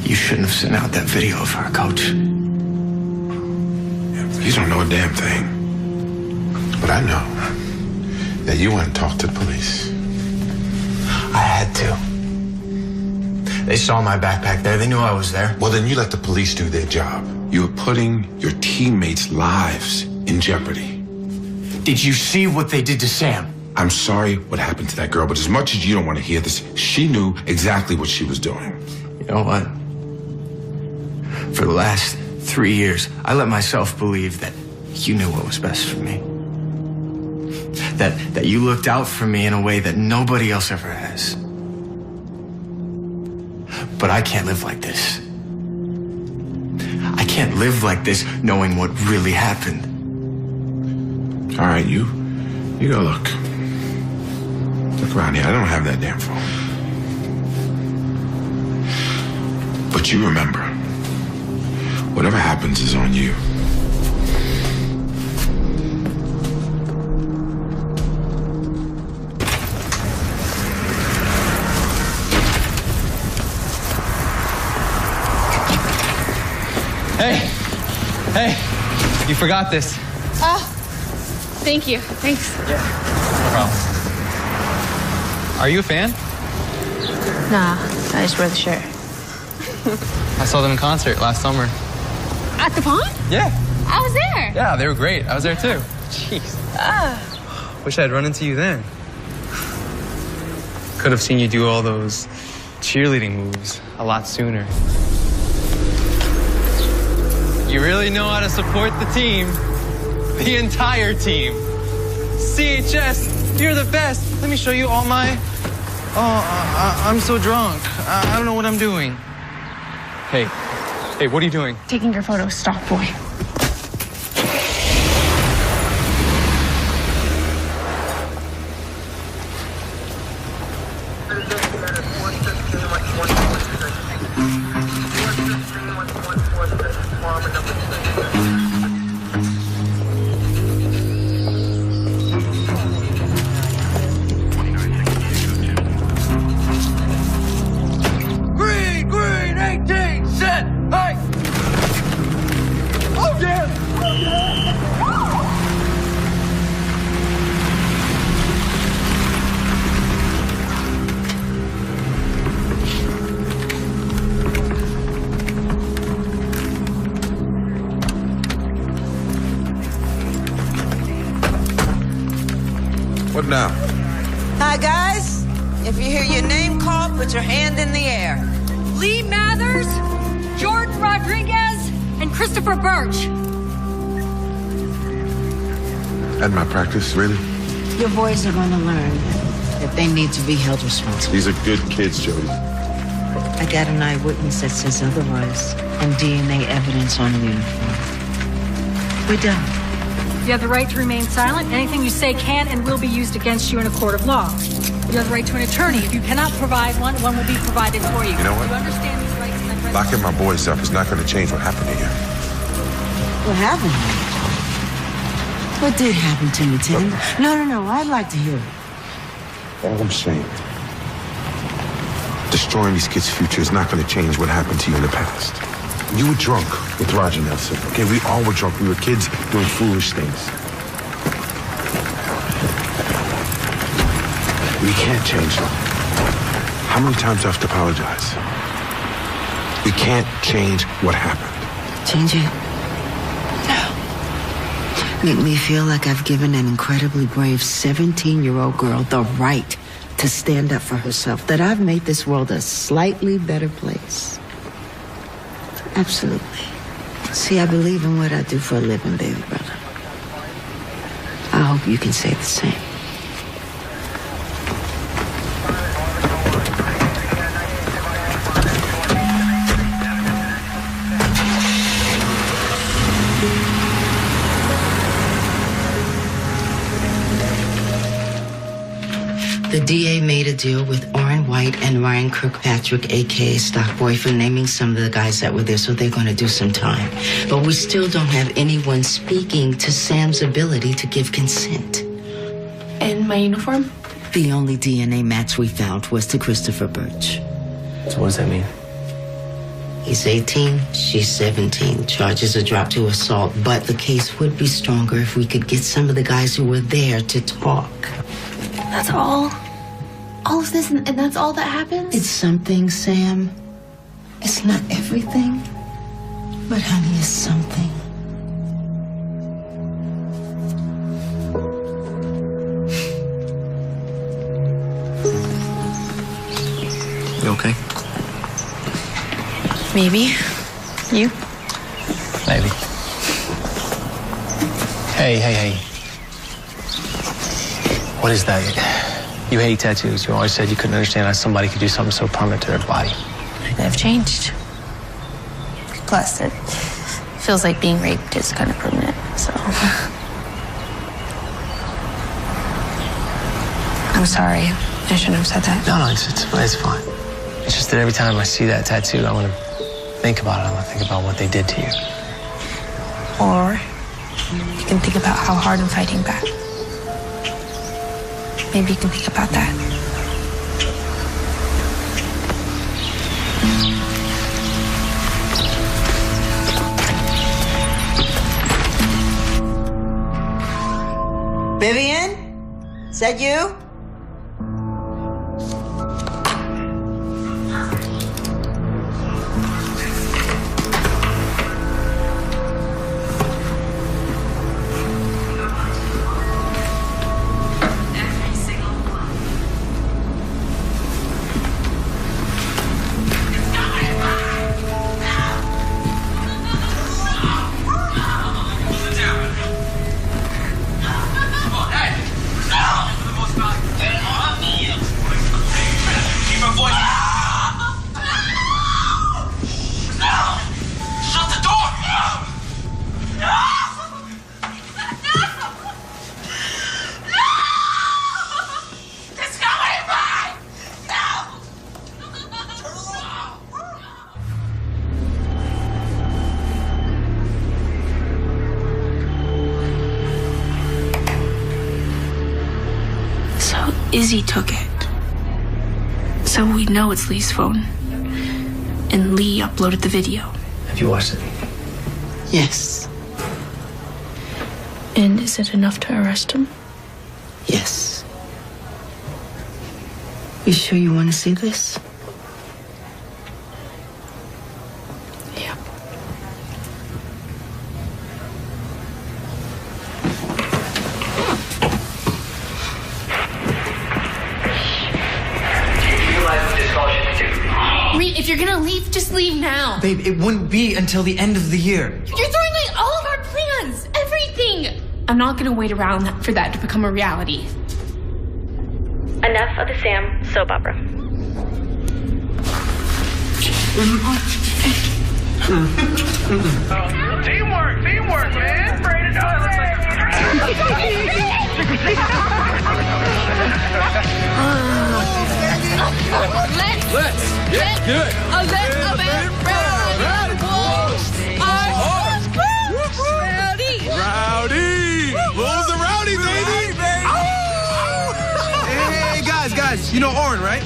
You shouldn't have sent out that video of her, Coach. You don't know a damn thing. But I know that you went and talked to the police. I had to. They saw my backpack there. They knew I was there. Well, then you let the police do their job. You were putting your teammates' lives in jeopardy. Did you see what they did to Sam? I'm sorry what happened to that girl, but as much as you don't want to hear this, she knew exactly what she was doing. You know what? For the last 3 years, I let myself believe that you knew what was best for me. That you looked out for me in a way that nobody else ever has. But I can't live like this. I can't live like this knowing what really happened. All right, you go look. Look around here. I don't have that damn phone. But you remember, whatever happens is on you. Hey, you forgot this. Oh, thank you. Thanks. Yeah. No problem. Are you a fan? Nah, I just wear the shirt. I saw them in concert last summer. At the pond? Yeah. I was there. Yeah, they were great. I was there too. Jeez. Wish I'd run into you then. Could have seen you do all those cheerleading moves a lot sooner. You really know how to support the team. The entire team. CHS, you're the best. Let me show you all my... Oh, I'm so drunk. I don't know what I'm doing. Hey, what are you doing? Taking your photo. Stop, boy. Green, 18, set, hey! Oh, yeah! What now? Hi, guys. If you hear your name called, put your hand in the air. Lee Mathers, Jordan Rodriguez, and Christopher Birch. At my practice, really? Your boys are going to learn that they need to be held responsible. These are good kids, Jody. I got an eyewitness that says otherwise, and DNA evidence on the uniform. We're done. You have the right to remain silent. Anything you say can and will be used against you in a court of law. You have the right to an attorney. If you cannot provide one, one will be provided for you. You know what? Do you understand these rights and rights? Locking my boys up is not going to change what happened to you. What happened? What did happen to me, Tim? No, I'd like to hear it. All I'm saying, destroying these kids' future is not going to change what happened to you in the past. You were drunk with Roger Nelson, okay? We all were drunk. We were kids doing foolish things. We can't change them. How many times do I have to apologize? We can't change what happened. Change it? No. Make me feel like I've given an incredibly brave 17-year-old girl the right to stand up for herself, that I've made this world a slightly better place. Absolutely. See, I believe in what I do for a living, baby brother. I hope you can say the same. The DA made a deal with Orrin White and Ryan Kirkpatrick, a.k.a. Stockboy, for naming some of the guys that were there, so they're going to do some time. But we still don't have anyone speaking to Sam's ability to give consent. And my uniform? The only DNA match we found was to Christopher Birch. So what does that mean? He's 18, she's 17. Charges are dropped to assault, but the case would be stronger if we could get some of the guys who were there to talk. That's all? All of this, and that's all that happens? It's something, Sam. It's not everything, but honey, it's something. You okay? Maybe. You? Maybe. Hey. What is that? You hate tattoos. You always said you couldn't understand how somebody could do something so permanent to their body. I've changed. Plus, it feels like being raped is kind of permanent, so. I'm sorry. I shouldn't have said that. No, it's fine. It's just that every time I see that tattoo, I want to think about it. I want to think about what they did to you. Or you can think about how hard I'm fighting back. Maybe you can think about that. Vivian? Is that you? Izzy took it. So we know it's Lee's phone. And Lee uploaded the video. Have you watched it? Yes. And is it enough to arrest him? Yes. You sure you want to see this? Yeah. Reed, if you're gonna leave, just leave now. Babe, it wouldn't be until the end of the year. You're throwing away all of our plans, everything. I'm not gonna wait around for that to become a reality. Enough of the Sam soap opera. Teamwork, man. Let's get good. A little bit rowdy. Rowdy. Who's the rowdy, baby? Hey, guys, you know Oren, right?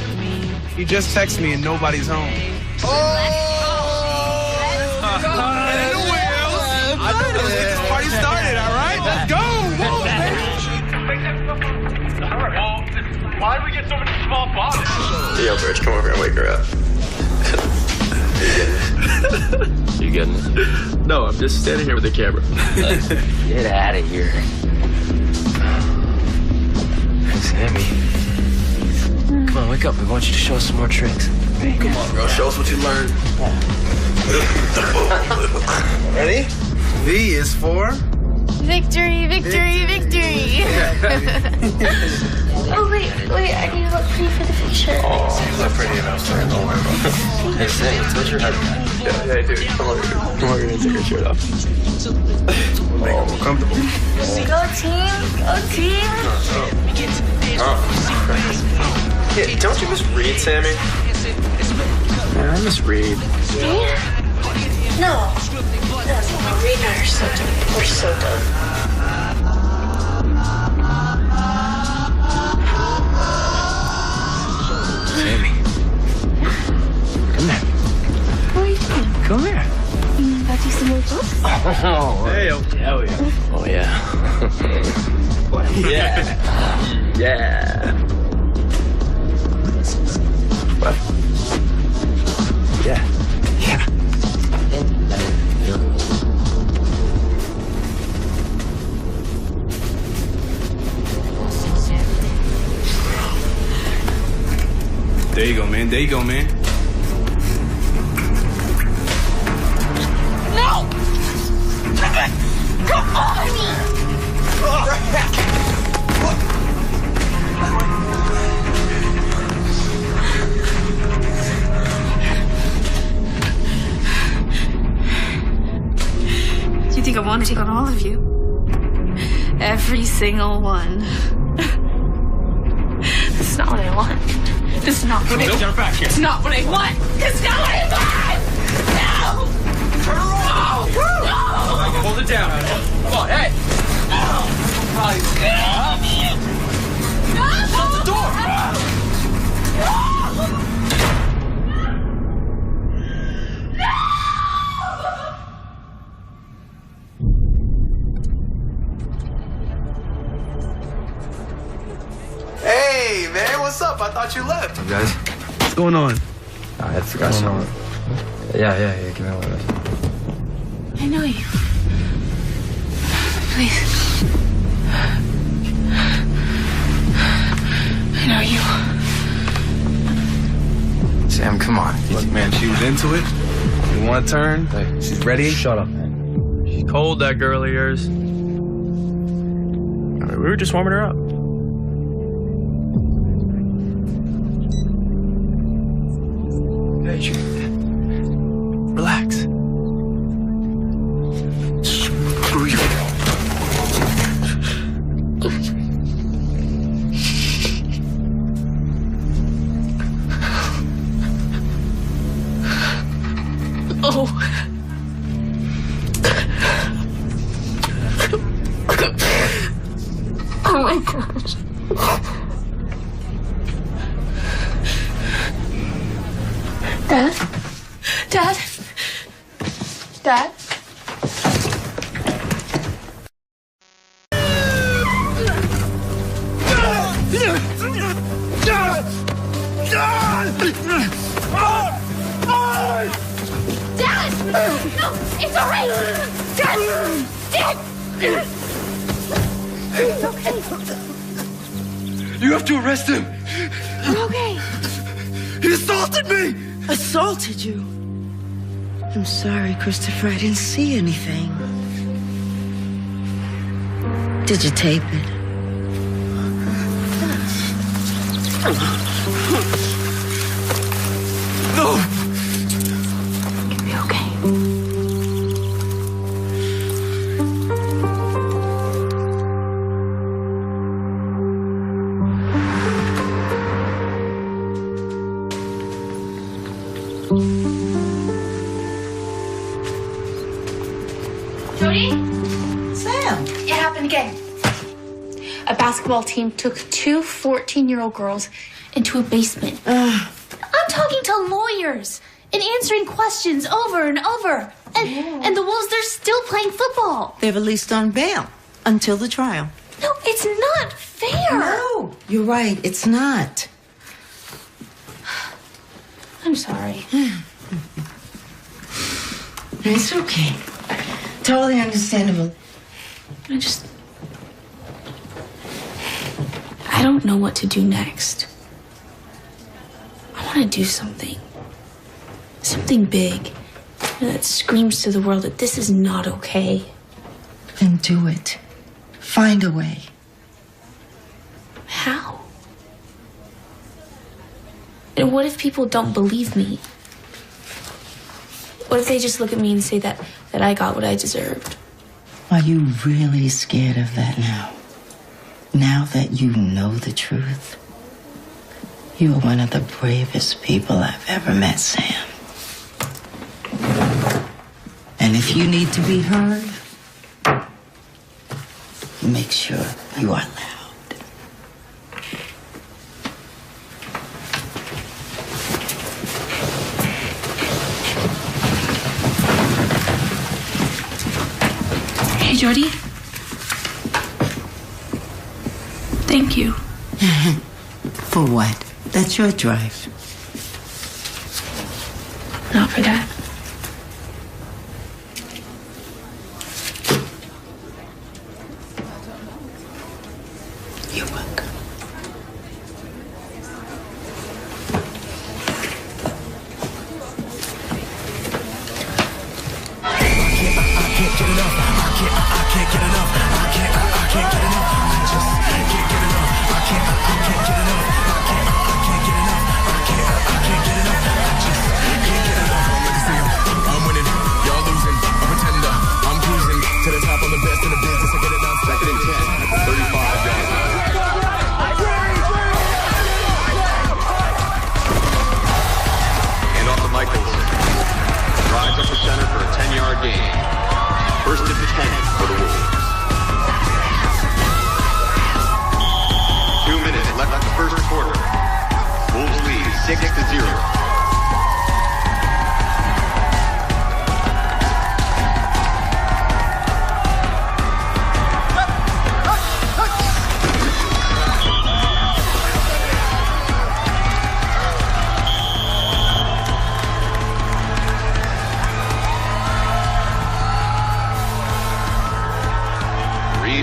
He just texted me and nobody's home. I know, let's get this party started, all right? Let's go. Whoa, baby. Why do we get so many small bottles? Yo, Birch, come over and wake her up. You getting it? No, I'm just standing here with the camera. Get out of here. Sammy. Come on, wake up. We want you to show us some more tricks. Come on, bro. Show us what you learned. Ready? V is for... Victory, victory, victory. Oh, wait, I need to look pretty for the picture. Oh, you look pretty enough, sir. Don't worry about it. Hey, Sam, touch your head. Yeah, dude. Come on, you're gonna take your shirt off. Make it more comfortable. Go team, go team. Yeah, don't you miss Reed, Sammy? Yeah, I miss Reed. No, Reed and I are so done. We're so done. Sammy. Come here. What are you doing? Come here. About to do some more books? Oh, Hey, hell yeah. Oh, yeah. yeah. Yeah. What? Yeah. Yeah. There you go, man. There you go, man. No! Come on me! You think I want to take on all of you? Every single one. That's not what I want. That's not what I want. That's not what I want. That's not what I want! No! No! Hold it down. Come on, hey. Shut the door. Hey, man, what's up? I thought you left. Up, guys. What's going on? I forgot something. Yeah, give me one of those. I know you. Please. I know you. Sam, come on. Look, man, she was into it. You want to turn? She's ready. Shut up, man. She's cold, that girl of yours. I mean, we were just warming her up. Hey, relax. Screw you. Oh. Oh my gosh. Dad? Dad? Dad? Dad! No, it's all right! Dad! Dad! It's okay. You have to arrest him. I'm okay. He assaulted me. Assaulted you? I'm sorry, Christopher. I didn't see anything. Did you tape it? No. You'll be okay. Jody? Sam. It happened again. A basketball team took two 14-year-old girls into a basement. I'm talking to lawyers and answering questions over and over. And the Wolves, they're still playing football. They're released on bail until the trial. No, it's not fair. No, you're right. It's not. I'm sorry. It's okay. Totally understandable. I don't know what to do next. I want to do something. Something big. That screams to the world that this is not okay. Then do it. Find a way. How? And what if people don't believe me? What if they just look at me and say that I got what I deserved? Are you really scared of that now? Now that you know the truth? You're one of the bravest people I've ever met, Sam. And if you need to be heard, make sure you are loud. Hey, Jody. Thank you. For what? That's your drive. Not for that. You're welcome. First and 10 for the Wolves. 2 minutes left in the first quarter. Wolves lead 6-0.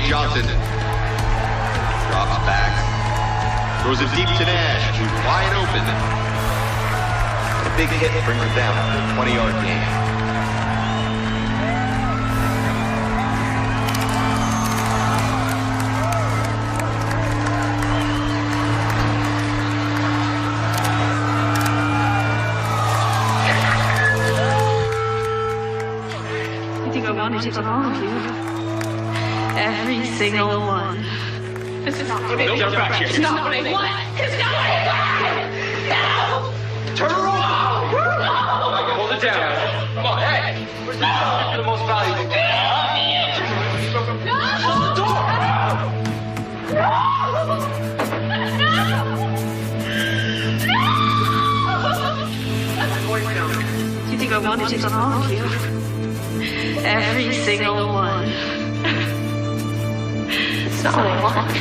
Johnson drops back, throws it deep to Nash, who's wide open. A big hit brings him down to a 20-yard gain. I think I want to take on all of you. Every single one. It's not what I want. It's not what I want. It's not what I want. No! Turn around! Hold it down. Come on, hey! Where's the most valuable? Close the door! No! think I wanted to take on all of you? Every single one. It's not what I want.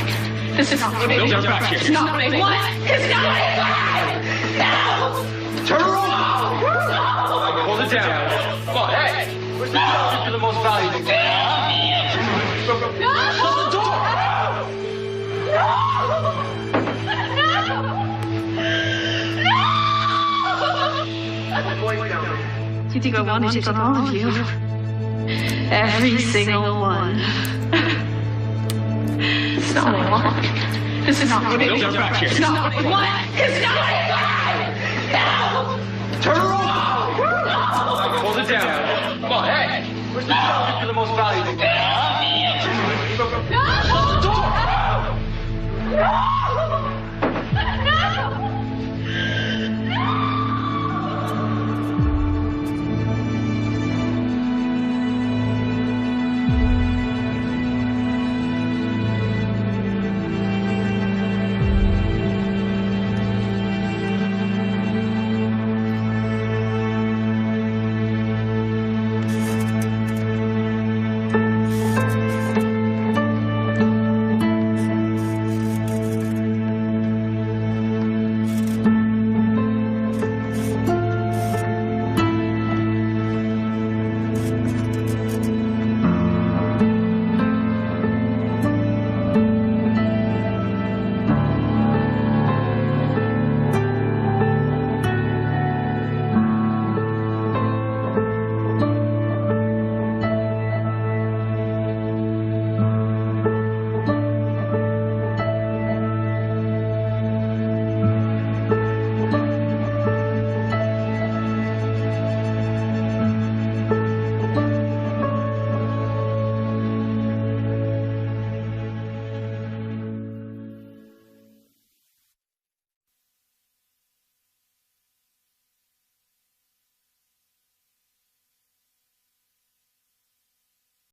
This is not what I want. It's not what I want. It's not what I want. No! Turn around! Hold it down. Come on, hey! Where's the door to the most valuable? Shut the door! You think I wanted to take on all of you? Every single one. It's not what I want. This is not what I want. It's not what I want. It's not what I want. No! Turn around! Hold it down. Come on, hey! Where's the door to the most valuable?